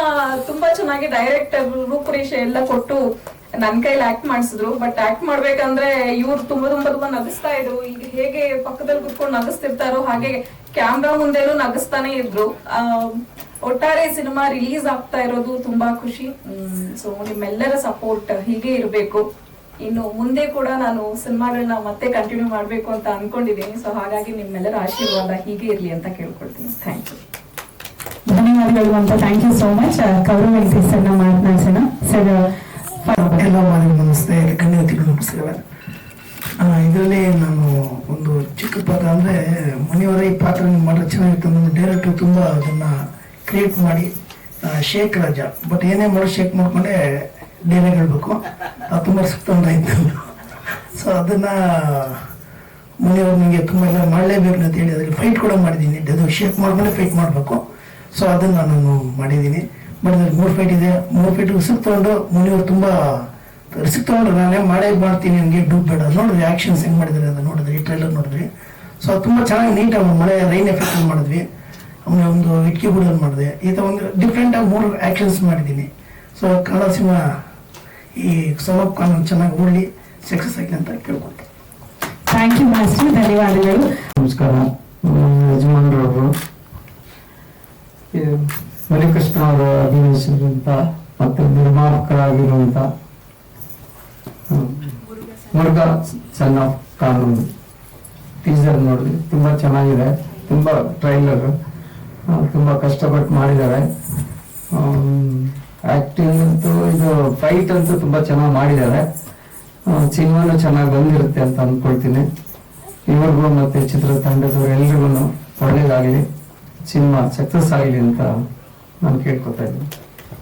ತುಂಬಾ ಚೆನ್ನಾಗಿ ಡೈರೆಕ್ಟರ್ ರೂಪುರೇಷೆ ಎಲ್ಲ ಕೊಟ್ಟು ನನ್ ಕೈಲಿ ಆಕ್ಟ್ ಮಾಡಿಸಿದ್ರು. ಬಟ್ ಆಕ್ಟ್ ಮಾಡ್ಬೇಕಂದ್ರೆ ಇವ್ರು ತುಂಬಾ ನಗಿಸ್ತಾ ಇದ್ರು. ಈಗ ಹೇಗೆ ಪಕ್ಕದಲ್ಲಿ ಕುತ್ಕೊಂಡು ನಗಿಸ್ತಿರ್ತಾರೋ ಹಾಗೆ ಕ್ಯಾಮ್ರಾ ಮುಂದೆನೂ ನಗಿಸ್ತಾನೆ ಇದ್ರು. ಒಟ್ಟಾರೆ ಸಿನಿಮಾ ರಿಲೀಸ್ ಆಗ್ತಾ ಇರೋದು ತುಂಬಾ ಖುಷಿ. ಸೊ ನಿಮ್ಮೆಲ್ಲರ ಸಪೋರ್ಟ್ ಹೀಗೆ ಇರಬೇಕು. ಇನ್ನು ಮುಂದೆ ಕೂಡ ನಾನು ಸಿನಿಮಾಗಳನ್ನ ಮತ್ತೆ ಕಂಟಿನ್ಯೂ ಮಾಡ್ಬೇಕು ಅಂತ ಅನ್ಕೊಂಡಿದ್ದೀನಿ. ಸೊ ಹಾಗಾಗಿ ನಿಮ್ಮೆಲ್ಲರ ಆಶೀರ್ವಾದ ಹೀಗೆ ಇರ್ಲಿ ಅಂತ ಕೇಳ್ಕೊಳ್ತೀನಿ. Thank you. ಧನ್ಯವಾದಗಳು ಅಂತ. Thank you so much. Kaurav Venkatesh ಸರ್ನ ಮಾತನಾಡ್ಸೋಣ ಸರ್. ಎಲ್ಲ ನಮಸ್ತೆ, ಕನ್ಯಾತಿಗಳು ನಮಸ್ಕಾರ. ಇದರಲ್ಲಿ ನಾನು ಒಂದು ಚಿಕ್ಕ ಪಾತ್ರ ಅಂದ್ರೆ ಮನೆಯವರ ಈ ಪಾತ್ರ ಮಾಡೋದು ಚೆನ್ನಾಗಿತ್ತು. ನನ್ನ ಡೈರೆಕ್ಟರ್ ತುಂಬಾ ಅದನ್ನ ಕ್ರಿಯೇಟ್ ಮಾಡಿ ಶೇಕ್ ರಾಜ ಬಟ್ ಏನೇ ಮಾಡೋ ಶೇಕ್ ಮಾಡ್ಕೊಂಡೆ ಡೈಲಾಗ್ ಹೇಳ್ಬೇಕು. ಅದು ತುಂಬ ಸುತ್ತ ಇತ್ತು. ಸೊ ಅದನ್ನ ಮನೆಯವ್ರು ನನಗೆ ತುಂಬ ಎಲ್ಲ ಮಾಡಲೇಬೇಕು ಅಂತ ಹೇಳಿ ಅದರಲ್ಲಿ ಫೈಟ್ ಕೂಡ ಮಾಡಿದ್ದೀನಿ. ಅದು ಶೇಕ್ ಮಾಡ್ಕೊಂಡೆ ಫೈಟ್ ಮಾಡಬೇಕು. ಸೊ ಅದನ್ನು ನಾನು ಮಾಡಿದ್ದೀನಿ. ಬಟ್ ಅದ್ರಲ್ಲಿ 3 ಫೈಟ್ ಇದೆ. 3 ಫೈಟ್ ರಿಸ್ಕ್ ತೊಗೊಂಡು ಮನೆಯವ್ರು ತುಂಬ ರಿಸ್ಕ್ ತೊಗೊಂಡ್ರು. ನಾನೇ ಮಾಡ್ತೀನಿ ನನಗೆ ಡೂಬ್ ಬೇಡ. ನೋಡಿದ್ರಿ ಆ್ಯಕ್ಷನ್ಸ್ ಹೆಂಗೆ ಮಾಡಿದ್ರೆ ಅದು ನೋಡಿದ್ರಿ, ಟ್ರೈಲರ್ ನೋಡಿದ್ರಿ. ಸೊ ಅದು ತುಂಬ ಚೆನ್ನಾಗಿ ನೀಟಾಗಿ ಮಳೆ ರೈನ್ ಎಫೆಕ್ಟ್ ಮಾಡಿದ್ವಿ. ಆಮೇಲೆ ಒಂದು ಇಟ್ಕಿ ಗುಡಲ್ಲಿ ಮಾಡಿದೆ. ಈ ಥರ ಒಂದು ಡಿಫ್ರೆಂಟಾಗಿ 3 ಆ್ಯಕ್ಷನ್ಸ್ ಮಾಡಿದ್ದೀನಿ. ಸೊ ಕನ್ನಡ ಸಿನಿಮಾ ಈ ಸೌಲಭ್ಯ ಕಾನೂನು ಚೆನ್ನಾಗಿ ಓಡಲಿ, ಸಕ್ಸಸ್ ಆಗಲಿ ಅಂತ ಕೇಳ್ಕೊಳ್ತೀನಿ. ಥ್ಯಾಂಕ್ ಯು ಮಾಸ್ಟರ್, ಧನ್ಯವಾದಗಳು. ನಮಸ್ಕಾರ. ಯಜಮಾನರವರು ಮರಿಕೃಷ್ಣ ಅವರು ಅಭಿನಯಿಸಿರುವಂಥ ಮತ್ತು ನಿರ್ಮಾಪಕರಾಗಿರುವಂಥ ಮುರುಘಾ ಸನ್ ಆಫ್ ಕಾನೂನು ಟೀಸರ್ ನೋಡಿದ್ವಿ. ತುಂಬ ಚೆನ್ನಾಗಿದೆ. ತುಂಬ ಟ್ರೈಲರ್ ತುಂಬ ಕಷ್ಟಪಟ್ಟು ಮಾಡಿದ್ದಾರೆ. ಆಕ್ಟಿಂಗ್ ಅಂತೂ ಇದು ಫೈಟ್ ಅಂತೂ ತುಂಬ ಚೆನ್ನಾಗಿ ಮಾಡಿದ್ದಾರೆ. ಸಿನಿಮಾನು ಚೆನ್ನಾಗಿ ಬಂದಿರುತ್ತೆ ಅಂತ ಅಂದ್ಕೊಳ್ತೀನಿ. ಇವ್ರಿಗೂ ಮತ್ತು ಚಿತ್ರತಂಡದವರು ಎಲ್ರಿಗೂ ಒಳ್ಳೇದಾಗಲಿ, ಸಿನಿಮಾ ಸಕ್ಸಸ್ ಆಗಲಿ ಅಂತ ನಾನು ಕೇಳ್ಕೊತಾ ಇದ್ದೀನಿ.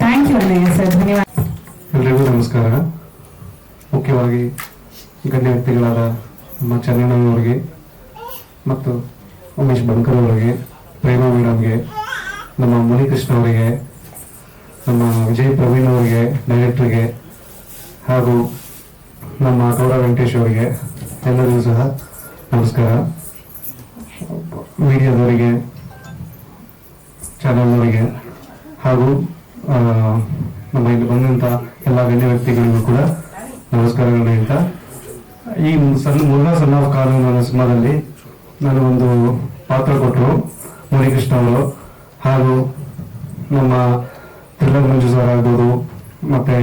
ಥ್ಯಾಂಕ್ ಯು ಅಣ್ಣಯ್ಯ ಸರ್, ಧನ್ಯವಾದ. ಎಲ್ರಿಗೂ ನಮಸ್ಕಾರ. ಮುಖ್ಯವಾಗಿ ಗಣ್ಯ ವ್ಯಕ್ತಿಗಳಾದ ನಮ್ಮ ಚನ್ನಣ್ಣನವರಿಗೆ ಮತ್ತು ಉಮೇಶ್ ಬಂಕರ್ ಅವರಿಗೆ, ಪ್ರೇಮಾ ಮೇಡಮ್ಗೆ, ನಮ್ಮ ಮುನಿಕೃಷ್ಣ ಅವರಿಗೆ, ನಮ್ಮ ವಿಜಯ್ ಪ್ರವೀಣ್ ಅವರಿಗೆ ಡೈರೆಕ್ಟರ್ಗೆ, ಹಾಗೂ ನಮ್ಮ ಗೌರವ್ ವೆಂಕಟೇಶ್ ಅವರಿಗೆ ಎಲ್ಲರಿಗೂ ಸಹ ನಮಸ್ಕಾರ. ಮೀಡಿಯಾದವರಿಗೆ, ಚಾನಲ್ನವರಿಗೆ ಹಾಗೂ ನಮ್ಮ ಇಲ್ಲಿ ಬಂದಂಥ ಎಲ್ಲ ಗಣ್ಯ ವ್ಯಕ್ತಿಗಳಿಗೂ ಕೂಡ ನಮಸ್ಕಾರಗಳು ಹೇಳ್ತಾ, ಈ ಮುರುಘಾ ಸನ್ ಆಫ್ ಕಾನೂನು ಅನ್ನೋ ಸಿನಿಮಾದಲ್ಲಿ ನಾನು ಒಂದು ಪಾತ್ರ ಕೊಟ್ಟರು ಮುನಿಕೃಷ್ಣ ಅವರು, ಹಾಗೂ ನಮ್ಮ ತಿರುಮಲ ಮಂಜು ಸರ್ ಆಗ್ಬೋದು, ಮತ್ತೆ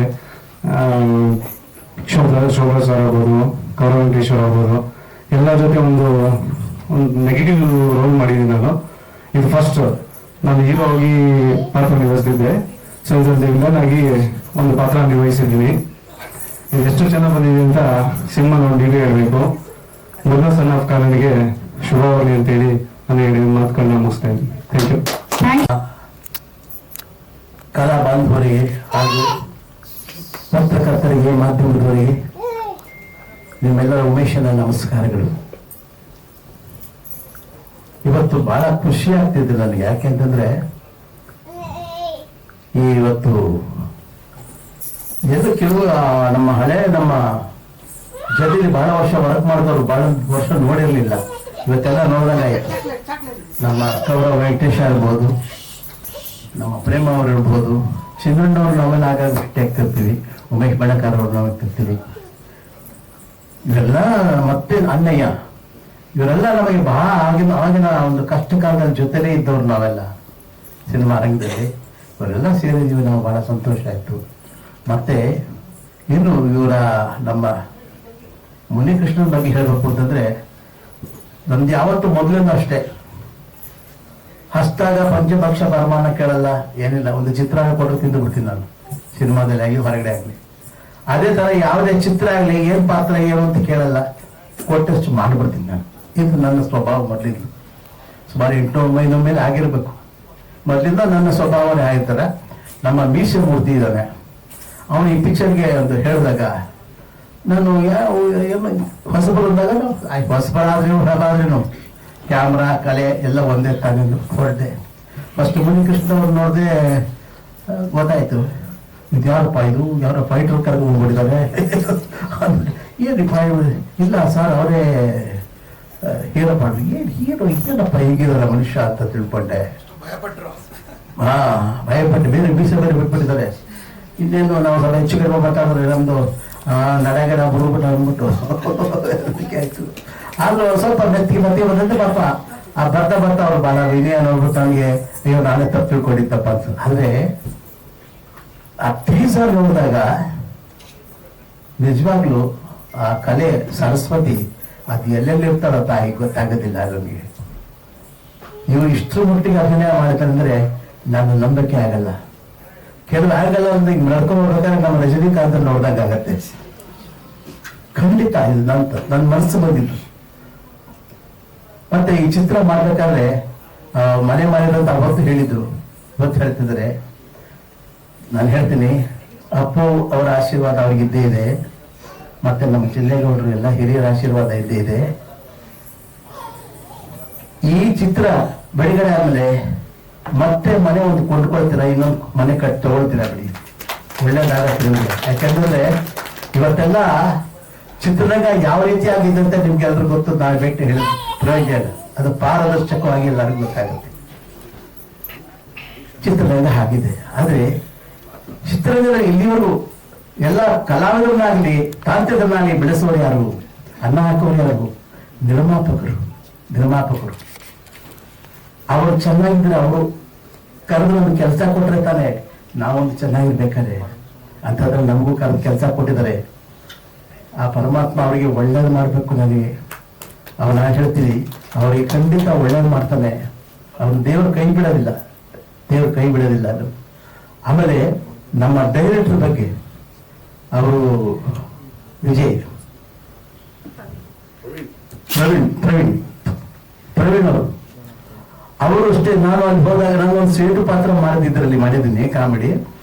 ಶೋಭಾ ಸರ್ ಆಗ್ಬೋದು, ಗೌರವ್ ವೆಂಕಟೇಶ್ವರ ಆಗ್ಬೋದು, ಎಲ್ಲರ ಜೊತೆ ಒಂದು ನೆಗೆಟಿವ್ ರೋಲ್ ಮಾಡಿದ್ದೀನಿ ನಾನು. ಇದು ಫಸ್ಟ್ ನಾನು ಹೀರೋ ಆಗಿ ಪಾತ್ರ ನಿರ್ವಹಿಸ್ತಿದ್ದೆ. ಸೊ ಇದರಲ್ಲಿ ವಿಲನ್ ಆಗಿ ಒಂದು ಪಾತ್ರ ನಿರ್ವಹಿಸಿದ್ದೀನಿ. ಇದು ಎಷ್ಟು ಚೆನ್ನಾಗಿ ಬಂದಿದೆ ಅಂತ ಸಿನಿಮಾ ನೋಡಿ ಹೇಳಬೇಕು. ಮುರುಘಾ ಸನ್ ಆಫ್ ಕಾನೂನಿಗೆ ಶುಭವಾಗಲಿ ಅಂತೇಳಿ ನಾನು ಹೇಳಿದ ಮಾತುಗಳನ್ನ ಮುಗಿಸ್ತಾ ಇದ್ದೀನಿ. Thank you. ಕಲಾ ಬಾಂಧವರಿಗೆ ಹಾಗೂ ಪತ್ರಕರ್ತರಿಗೆ, ಮಾಧ್ಯಮದವರಿಗೆ ನಿಮ್ಮೆಲ್ಲರ ಉಮೇಶನ ನಮಸ್ಕಾರಗಳು. ಇವತ್ತು ಬಹಳ ಖುಷಿ ಆಗ್ತಿದೆ ನನಗೆ. ಯಾಕೆಂತಂದ್ರೆ ಇವತ್ತು ಕೆಲವು ನಮ್ಮ ಜೊತೆಲಿ ಬಹಳ ವರ್ಷ ವರ್ಕ್ ಮಾಡಿದವರು ಬಹಳ ವರ್ಷ ನೋಡಿರ್ಲಿಲ್ಲ. ಇವತ್ತೆಲ್ಲ ನೋಡಿದಾಗ ನಮ್ಮ ಗೌರವ್ ವೆಂಕಟೇಶ ಇರ್ಬೋದು, ನಮ್ಮ ಪ್ರೇಮ ಅವ್ರು ಇರ್ಬೋದು, ಚಂದ್ರಣ್ಣವ್ರು ನಾವೆಲ್ಲ ಆಗಾಗ ಭೇಟಿ ಆಗ್ತಿರ್ತೀವಿ, ಉಮೇಶ್ ಬಣಕಾರ್ ಅವ್ರು ನಾವು ಆಗ್ತಿರ್ತೀವಿ. ಇವೆಲ್ಲ ಮತ್ತೆ ಅಣ್ಣಯ್ಯ, ಇವರೆಲ್ಲ ನಮಗೆ ಬಹಳ ಆಗಿನ ಒಂದು ಕಷ್ಟ ಕಾಲದ ಜೊತೆಲೇ ಇದ್ದವ್ರು ನಾವೆಲ್ಲ ಸಿನಿಮಾ ರಂಗದಲ್ಲಿ. ಇವರೆಲ್ಲ ಸೇರಿದ್ದೀವಿ, ನಾವು ಬಹಳ ಸಂತೋಷ ಆಯಿತು. ಮತ್ತೆ ಇನ್ನು ಇವರ ನಮ್ಮ ಮುನಿಕೃಷ್ಣನ ಬಗ್ಗೆ ಹೇಳಬೇಕು ಅಂತಂದ್ರೆ, ನಮ್ದು ಯಾವತ್ತು ಮೊದಲಿಂದ ಅಷ್ಟೇ, ಹಸ್ತಾಗ ಪಂಚಭಕ್ಷ ಪರಮಾನ ಕೇಳಲ್ಲ, ಏನಿಲ್ಲ. ಒಂದು ಚಿತ್ರ ಕೊಟ್ಟರು ತಿಂದು ಬಿಡ್ತೀನಿ ನಾನು, ಸಿನಿಮಾದಲ್ಲಿ ಆಗಲಿ ಹೊರಗಡೆ ಆಗಲಿ. ಅದೇ ತರ ಯಾವುದೇ ಚಿತ್ರ ಆಗಲಿ, ಏನ್ ಪಾತ್ರ ಏನು ಅಂತ ಕೇಳಲ್ಲ, ಕೊಟ್ಟಷ್ಟು ಮಾಡಿಬಿಡ್ತೀನಿ ನಾನು. ಇದು ನನ್ನ ಸ್ವಭಾವ ಮೊದಲಿಂದ. ಸುಮಾರು 800-900 ಮೇಲೆ ಆಗಿರ್ಬೇಕು. ಮೊದಲಿಂದ ನನ್ನ ಸ್ವಭಾವನೇ ಆಗಿರ್ತಾರೆ. ನಮ್ಮ ಮೀಸೆ ಮೂರ್ತಿ ಇದ್ದಾನೆ. ಅವನು ಈ ಪಿಕ್ಚರ್ಗೆ ಅಂತ ಹೇಳಿದಾಗ ನಾನು ಹೊಸಬರು ಬಂದಾಗ ಹೊಸಬರಾದ್ರೂ ಹೊರಬಾದ್ರೂ ಕ್ಯಾಮ್ರಾ ಕಲೆ ಎಲ್ಲ ಒಂದೇ ತಾನೇ ಹೊರಟೆ. ಫಸ್ಟ್ ಮುನಿಕೃಷ್ಣ ಅವ್ರು ನೋಡಿದೆ, ಗೊತ್ತಾಯ್ತು ಇದು ಯಾರೋ ಫೈಟರ್ ಕರೆದು ಹೋಗ್ಬಿಟ್ಟಿದ್ದಾರೆ. ಏನು ಇಲ್ಲ ಸರ್ ಅವರೇ ಹೀರೋ ಮಾಡ್ರಿ. ಏನು ಹೀರೋ ಇದೇನಪ್ಪ ಹೀಗಿದಾರ ಮನುಷ್ಯ ಅಂತ ತಿಳ್ಕೊಂಡೆ. ಭಯಪಟ್ಟು ಬೇರೆ ಬೇರೆ ಬಿಟ್ಬಿಟ್ಟಿದ್ದಾರೆ. ಇನ್ನೇನು ನಾವು ಸ್ವಲ್ಪ ಹೆಚ್ಚು ಕಡಿಮೆ ಮಾತಾಡಿದ್ರೆ ನಮ್ದು ನಡೆಗಡ ಬುರುಬಿಟ್ಟು ಅಂದ್ಬಿಟ್ಟು ಆಯ್ತು. ಆದ್ರೂ ಸ್ವಲ್ಪ ಮೆತ್ತಿ ಬಂದಂತೆ ಪಾಪ ಆ ಬರ್ತಾ ಅವ್ರು ಬಾಳ ವಿನಯ ನೋಡ್ಬಿಟ್ಟು ನನಗೆ ಅಯ್ಯೋ ನಾನೇ ತಪ್ಪು ತಿಳ್ಕೊಂಡಿದ್ದಪ್ಪ ಅಂತ. ಆದ್ರೆ ಆ ಟೀಸರ್ ನೋಡಿದಾಗ ನಿಜವಾಗ್ಲೂ ಆ ಕಲೆ ಸರಸ್ವತಿ ಅದು ಎಲ್ಲೆಲ್ಲಿ ಇರ್ತಾರೋ ತಾಯಿ ಗೊತ್ತಾಗೋದಿಲ್ಲ ನನಗೆ. ಇವರು ಇಷ್ಟರ ಮಟ್ಟಿಗೆ ಅಭಿನಯ ಮಾಡಿದ್ರೆ ನಾನು ನಂಬಕ್ಕೆ ಆಗಲ್ಲ. ಕೆಲವು ಆಗಲ್ಲ ಅಂದ್ರೆ ಈಗ ನಡ್ಕೊಂಡು ಹೋಗ್ಬೇಕಾದ್ರೆ ನಮ್ಮ ರಜನಿಕಾಂತ್ ನೋಡ್ದಾಗ ಆಗತ್ತೆ. ಖಂಡಿತ ಇದು ನನ್ನ ಮನಸ್ಸು ಬಂದಿತ್ತು. ಮತ್ತೆ ಈ ಚಿತ್ರ ಮಾಡ್ಬೇಕಾದ್ರೆ ಮನೆ ಮಾಡಿರೋಂತ ಅವತ್ತು ಹೇಳಿದ್ರು, ಇವತ್ತು ಹೇಳ್ತಿದ್ದಾರೆ. ನಾನು ಹೇಳ್ತೀನಿ, ಅಪ್ಪು ಅವರ ಆಶೀರ್ವಾದ ಅವ್ರಿಗಿದ್ದೇ ಇದೆ, ಮತ್ತೆ ನಮ್ಮ ಜಿಲ್ಲೆಗೌಡರು ಎಲ್ಲ ಹಿರಿಯರ ಆಶೀರ್ವಾದ ಇದ್ದೇ ಇದೆ. ಈ ಚಿತ್ರ ಬಿಡುಗಡೆ ಆದ್ಮೇಲೆ ಮತ್ತೆ ಮನೆ ಒಂದು ಕೊಂಡ್ಕೊಳ್ತೀರಾ, ಇನ್ನೊಂದು ಮನೆ ತಗೊಳ್ತೀರಾ ಬಿಡಿ, ಒಳ್ಳೇದಾಗತ್ತೆ ನಿಮ್ಗೆ. ಯಾಕಂದ್ರೆ ಇವತ್ತೆಲ್ಲ ಚಿತ್ರರಂಗ ಯಾವ ರೀತಿ ಆಗಿದೆ ಅಂತ ನಿಮ್ಗೆ ಎಲ್ರು ಗೊತ್ತು. ನಾವು ಭೇಟಿ ಹೇಳಿ ಪ್ರಯೋಜನ, ಅದು ಪಾರದರ್ಶಕವಾಗಿ ಎಲ್ಲರಿಗೂ ಗೊತ್ತಾಗುತ್ತೆ. ಚಿತ್ರರಂಗ ಆಗಿದೆ. ಆದ್ರೆ ಚಿತ್ರರಂಗದ ಇಲ್ಲಿವರೆಗೂ ಎಲ್ಲ ಕಲಾವಿದರನ್ನಾಗ್ಲಿ ತಾಂತ್ರಿಕರನ್ನಾಗ್ಲಿ ಬೆಳೆಸುವರು ಯಾರು? ಅನ್ನ ಹಾಕುವರು ಯಾರು? ನಿರ್ಮಾಪಕರು. ಅವರು ಚೆನ್ನಾಗಿದ್ರೆ ಅವರು ಕರೆದು ನಮ್ಗೆ ಕೆಲಸ ಕೊಟ್ರೆ ತಾನೆ ನಾವೊಂದು ಚೆನ್ನಾಗಿರ್ಬೇಕಾದ್ರೆ. ಅಂತಂದ್ರೆ ನಮಗೂ ಕರೆದು ಕೆಲಸ ಕೊಟ್ಟಿದ್ದಾರೆ. ಆ ಪರಮಾತ್ಮ ಅವರಿಗೆ ಒಳ್ಳೇದು ಮಾಡ್ಬೇಕು. ನನಗೆ ಅವನ ಹೇಳ್ತೀನಿ, ಅವರಿಗೆ ಖಂಡಿತ ಒಳ್ಳೇದು ಮಾಡ್ತಾನೆ. ಅವನು ದೇವ್ರ ಕೈ ಬಿಡೋದಿಲ್ಲ ಅದು. ಆಮೇಲೆ ನಮ್ಮ ಡೈರೆಕ್ಟರ್ ಬಗ್ಗೆ ಅವರು ವಿಜಯ್ ಪ್ರವೀಣ್ ಅವರು ಅಷ್ಟೇ. ನಾನು ಅಲ್ಲಿ ಹೋದಾಗ ನಾನೊಂದು ಸೇಟು ಪಾತ್ರ ಮಾಡಿದ್ದೀನಿ ಕಾಮಿಡಿ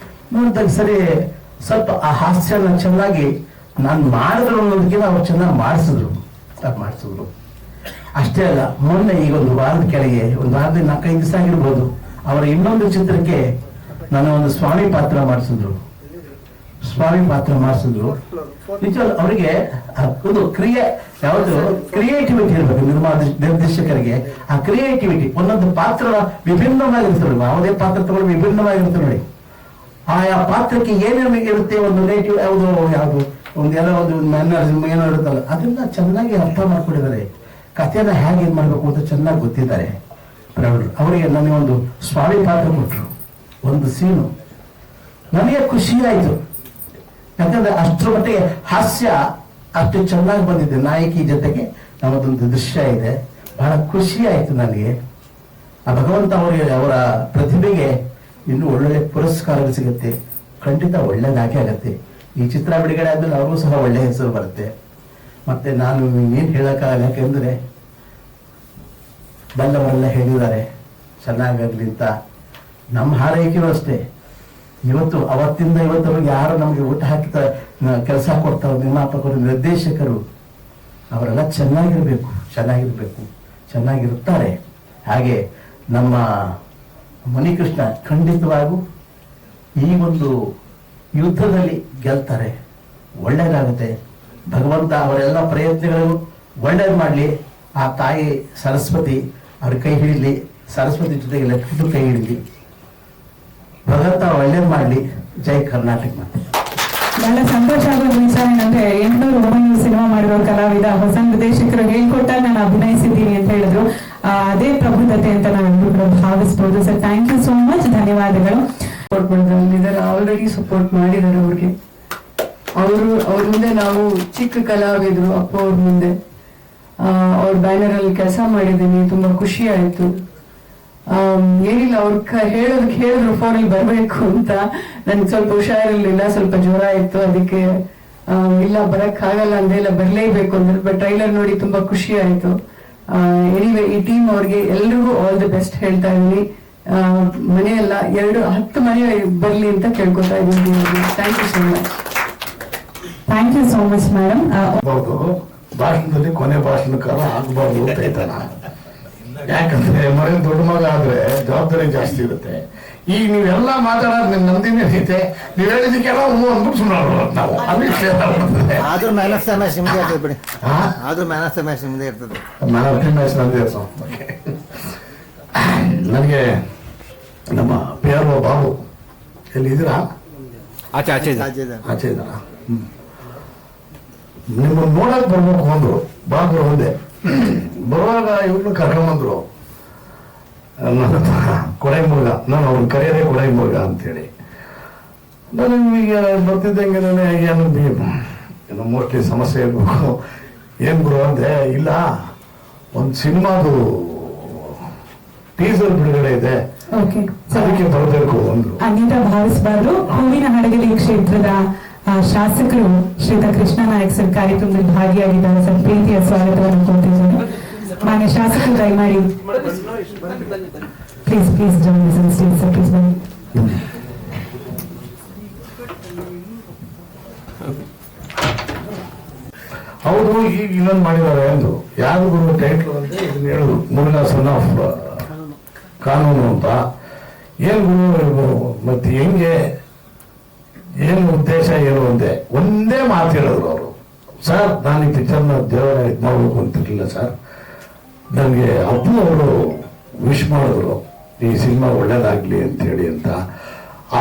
ನೋಡಿದಾಗ ಸರಿ ಸ್ವಲ್ಪ ಆ ಹಾಸ್ಯನ ಚೆನ್ನಾಗಿ ನಾನು ಮಾಡಿದ್ರು ಅನ್ನೋದಕ್ಕಿಂತ ಅವ್ರು ಚೆನ್ನಾಗಿ ಮಾಡಿಸಿದ್ರು. ಅಷ್ಟೇ ಅಲ್ಲ, ಮೊನ್ನೆ ಈಗ ಒಂದು ವಾರದ ಕೆಳಗೆ, ಒಂದು ವಾರದಿಂದ 4-5 ದಿವಸ ಆಗಿರ್ಬೋದು, ಅವರ ಇನ್ನೊಂದು ಚಿತ್ರಕ್ಕೆ ನಾನು ಒಂದು ಸ್ವಾಮಿ ಪಾತ್ರ ಮಾಡಿಸಿದ್ರು. ನಿಜ ಅವರಿಗೆ ಒಂದು ಯಾವುದು ಕ್ರಿಯೇಟಿವಿಟಿ ಇರಬೇಕು ನಿರ್ದೇಶಕರಿಗೆ. ಆ ಕ್ರಿಯೇಟಿವಿಟಿ ಒಂದೊಂದು ಪಾತ್ರ ವಿಭಿನ್ನವಾಗಿರ್ತದೆ. ಯಾವುದೇ ಪಾತ್ರ ತಗೊಂಡು ವಿಭಿನ್ನವಾಗಿರುತ್ತೆ ನೋಡಿ. ಆಯಾ ಪಾತ್ರಕ್ಕೆ ಏನೇನು ಇರುತ್ತೆ, ಒಂದು ನೇಟಿವ್ ಯಾವುದು ಒಂದು ಮ್ಯಾನರಿಸಮ್ ಏನೋ ಇರುತ್ತಲ್ಲ, ಅದನ್ನ ಚೆನ್ನಾಗಿ ಅರ್ಥ ಮಾಡ್ಕೊಂಡಿದ್ದಾರೆ. ಕಥೆನ ಹೇಗೆ ಏನ್ ಮಾಡ್ಬೇಕು ಅಂತ ಚೆನ್ನಾಗಿ ಗೊತ್ತಿದ್ದಾರೆ ಅವರಿಗೆ. ನನಗೆ ಒಂದು ಸ್ವಾಮಿ ಪಾತ್ರ ಕೊಟ್ಟರು, ಒಂದು ಸೀನು ನನಗೆ ಖುಷಿ ಆಯ್ತು. ಯಾಕಂದ್ರೆ ಅಷ್ಟರ ಮಟ್ಟಿಗೆ ಹಾಸ್ಯ ಅಷ್ಟು ಚೆನ್ನಾಗಿ ಬಂದಿದೆ. ನಾಯಕಿ ಜೊತೆಗೆ ನಮ್ಮದೊಂದು ದೃಶ್ಯ ಇದೆ, ಬಹಳ ಖುಷಿ ಆಯ್ತು ನನಗೆ. ಆ ಭಗವಂತ ಅವರ ಪ್ರತಿಭೆಗೆ ಇನ್ನೂ ಒಳ್ಳೊಳ್ಳೆ ಪುರಸ್ಕಾರಗಳು ಸಿಗುತ್ತೆ. ಖಂಡಿತ ಒಳ್ಳೇದಾಗೆ ಆಗತ್ತೆ. ಈ ಚಿತ್ರ ಬಿಡುಗಡೆ ಆದ್ಮೇಲೆ ಅವ್ರಿಗೂ ಸಹ ಒಳ್ಳೆ ಹೆಸರು ಬರುತ್ತೆ. ಮತ್ತೆ ನಾನು ಏನ್ ಹೇಳಕ್ಕಾಗಲ್ಲ, ಯಾಕೆಂದ್ರೆ ಬಲ್ಲವರೆಲ್ಲ ಹೇಳಿದ್ದಾರೆ ಚೆನ್ನಾಗಾಗ್ಲಿ ಅಂತ. ನಮ್ಮ ಹಾರೈಕೆಯೂ ಅಷ್ಟೇ. ಅವತ್ತಿಂದ ಇವತ್ತವರೆಗೆ ಯಾರು ನಮಗೆ ಊಟ ಹಾಕಿದ ಕೆಲಸ ಕೊಡ್ತಾರೆ, ನಿರ್ಮಾಪಕರು, ನಿರ್ದೇಶಕರು, ಅವರೆಲ್ಲ ಚೆನ್ನಾಗಿರುತ್ತಾರೆ. ಹಾಗೆ ನಮ್ಮ ಮುನಿಕೃಷ್ಣ ಖಂಡಿತವಾಗೂ ಈ ಒಂದು ಯುದ್ಧದಲ್ಲಿ ಗೆಲ್ತಾರೆ, ಒಳ್ಳೇದಾಗುತ್ತೆ. ಭಗವಂತ ಅವರೆಲ್ಲ ಪ್ರಯತ್ನಗಳು ಒಳ್ಳೇದು ಮಾಡಲಿ. ಆ ತಾಯಿ ಸರಸ್ವತಿ ಅವ್ರ ಕೈ ಹಿಡಿಲಿ, ಸರಸ್ವತಿ ಜೊತೆಗೆ ಲಕ್ಷ್ಮಿ ಕೈ ಹಿಡಿಲಿ. ಭಗವಂತ ಒಳ್ಳೇದು ಮಾಡಲಿ. ಜೈ ಕರ್ನಾಟಕ. ಬಹಳ ಸಂತೋಷ ಆಗೋ ವಿಚಾರ ಏನಂದ್ರೆ 800 ಸಿನಿಮಾ ಮಾಡಿರೋ ಕಲಾವಿದ ಹೊಸ ನಿರ್ದೇಶಕರು ಹೇಳ್ಕೊಟ್ಟಾಗ ನಾನು ಅಭಿನಯಿಸಿದ್ದೀನಿ ಅಂತ ಹೇಳಿದ್ರು. ಅದೇ ಪ್ರಬುದ್ಧತೆ ಅಂತ ನಾವು ಭಾವಿಸಬಹುದು. Sir, thank you so much, ಧನ್ಯವಾದಗಳು. ಸಪೋರ್ಟ್ ಮಾಡಿದ್ದಾರೆ, ಆಲ್ರೆಡಿ ಸಪೋರ್ಟ್ ಮಾಡಿದ್ದಾರೆ ಅವ್ರಿಗೆ. ಅವ್ರ ಮುಂದೆ ನಾವು ಚಿಕ್ಕ ಕಲಾವಿದ್ರು. ಅಪ್ಪ ಅವ್ರ ಮುಂದೆ ಅವ್ರ ಬ್ಯಾನರ್ ಅಲ್ಲಿ ಕೆಲಸ ಮಾಡಿದ್ದೀನಿ, ತುಂಬಾ ಖುಷಿ ಆಯ್ತು. ಏನಿಲ್ಲ, ಅವ್ರ ಹೇಳಿದ್ರು ಫೋನಲ್ಲಿ ಬರ್ಬೇಕು ಅಂತ. ನನ್ಗೆ ಸ್ವಲ್ಪ ಹುಷಾರಿರ್ಲಿಲ್ಲ, ಸ್ವಲ್ಪ ಜ್ವರ ಇತ್ತು, ಅದಕ್ಕೆ ಇಲ್ಲ ಬರಕ್ ಆಗಲ್ಲ ಅಂದ್ರೆ, ಇಲ್ಲ ಬರ್ಲೇಬೇಕು ಅಂದ್ರೆ. ಬಟ್ ಟ್ರೈಲರ್ ನೋಡಿ ತುಂಬಾ ಖುಷಿ ಆಯ್ತು. ಎನಿವೆ, ಈ ಟೀಮ್ ಅವ್ರಿಗೆ ಎಲ್ರಿಗೂ ಆಲ್ ದಿ ಬೆಸ್ಟ್ ಹೇಳ್ತಾ ಇದೀನಿ. ಮನೆಯಲ್ಲ 10 ಮನೆ ಬರ್ಲಿ ಅಂತ ಕೇಳ್ಕೊತಾ ಇದ್ದೀನಿ. Thank you so much. Thank you so much madam. ಭಾಷಣದಲ್ಲಿ ಕೊನೆ ಭಾಷಣಕಾರ ಆಗಬಾರ್ದು ಅಂತ ಇದ್ದಾನ. ಯಾಕಂದ್ರೆ ಮನೆ ದೊಡ್ಡ ಮಗ ಆದ್ರೆ ಜವಾಬ್ದಾರಿ ಜಾಸ್ತಿ ಇರುತ್ತೆ. ಈಗ ನೀವೆಲ್ಲ ಮಾತಾಡೋದು ನಿಮ್ ನಂದಿನೇ ಐತೆ, ನೀವ್ ಹೇಳಿದಕ್ಕೆಲ್ಲ ಅಂದ್ಬಿಟ್ಟು ಸುಮ್ಮನೆ ನಾವು ಆದ್ರೂ ಮ್ಯಾನ್ ಆಫ್ ದ ಮ್ಯಾಚ್ ನಿಮ್ದೇ ಇರ್ತದೆ ಬಿಡಿ. ಆದ್ರೂ ಮ್ಯಾನ್ ಆಫ್ ದ ಮ್ಯಾಚ್ ನಿಮ್ದೇ ಇರ್ತದೆ. ಮ್ಯಾನ್ ಆಫ್ ದಿ ಮ್ಯಾಚ್ ನಂದೇ ಇರ್ತದೆ. ನನಗೆ ನಮ್ಮ PRO ಬಾಬು ಎಲ್ಲಿ ಇದ್ದೀರಾ? ಆಚೆ ಇದ್ದಾರ? ನಿಮ್ಮನ್ನು ನೋಡಕ್ ಬರ್ಬೇಕು ಅಂದ್ರು. ಬಾಬು ಒಂದೇ ಬರುವಾಗ ಇವ್ರನ್ನ ಕರ್ಕೊಂಬಂದ್ರು. ನನ್ನ ಕೊಡೈ ಮುರುಗ, ನಾನು ಅವ್ರನ್ನ ಕರೆಯೋದೇ ಕೊಡೈ ಮುರುಗ ಅಂತೇಳಿ. ನಾನು ಈಗ ಬರ್ತಿದ್ದಂಗೆ ಏನೋ ಮೋಸ್ಟ್ಲಿ ಸಮಸ್ಯೆ ಇರ್ಬೇಕು. ಏನ್ ಗುರು ಅಂದೆ, ಇಲ್ಲ ಒಂದು ಸಿನಿಮಾದು ಟೀಸರ್ ಬಿಡುಗಡೆ ಇದೆ, ಅದಕ್ಕೆ ಬರಬೇಕು ಅಂದ್ರು. ಅನ್ಯತಾ ಭಾವಿಸಬಾರ್ದು. ಹೂವಿನ ಹಡಗಲಿ ಕ್ಷೇತ್ರದ ಶಾಸಕರು ಶ್ರೀಯುತ ಕೃಷ್ಣ ನಾಯಕ್ ಸರ್ ಕಾರ್ಯಕ್ರಮದಲ್ಲಿ ಭಾಗಿಯಾಗಿದ್ದಾರೆ ಸರ್. ಪ್ರೀತಿಯ ಸ್ವಾಗತವನ್ನು ಕೋರುತ್ತಿದ್ದೇನೆ. ಮಾನ್ಯ ಶಾಸಕರು ದಯಮಾಡಿ please join stage sir. Please ಬನ್ನಿ. ಅವರು ಈಗ ಇನ್ನೊಂದು ಮಾಡಿದ್ದಾರೆ ಎಂದು ಯಾರು ಟೈಟ್ಲ್ ಅಂತ ಇದನ್ನ ಹೇಳುದು, ಮುರುಘಾ ಸನ್ ಆಫ್ ಕಾನೂನು ಅಂತ. ಏನ್ ಗುರು ಮತ್ತೆ ಹೆಂಗೆ, ಏನು ಉದ್ದೇಶ ಏನು ಅಂದೆ. ಒಂದೇ ಮಾತು ಹೇಳಿದ್ರು ಅವರು, ಸರ್ ನಾನು ಈ ಪಿಕ್ಚರ್ನ ದೇವರ ಇದು ಮಾಡ್ಬೇಕು ಅಂತಿರ್ಲಿಲ್ಲ ಸರ್, ನನಗೆ ಅಪ್ಪು ಅವರು ವಿಶ್ ಮಾಡಿದ್ರು ಈ ಸಿನಿಮಾ ಒಳ್ಳೇದಾಗ್ಲಿ ಅಂತ ಹೇಳಿ ಅಂತ.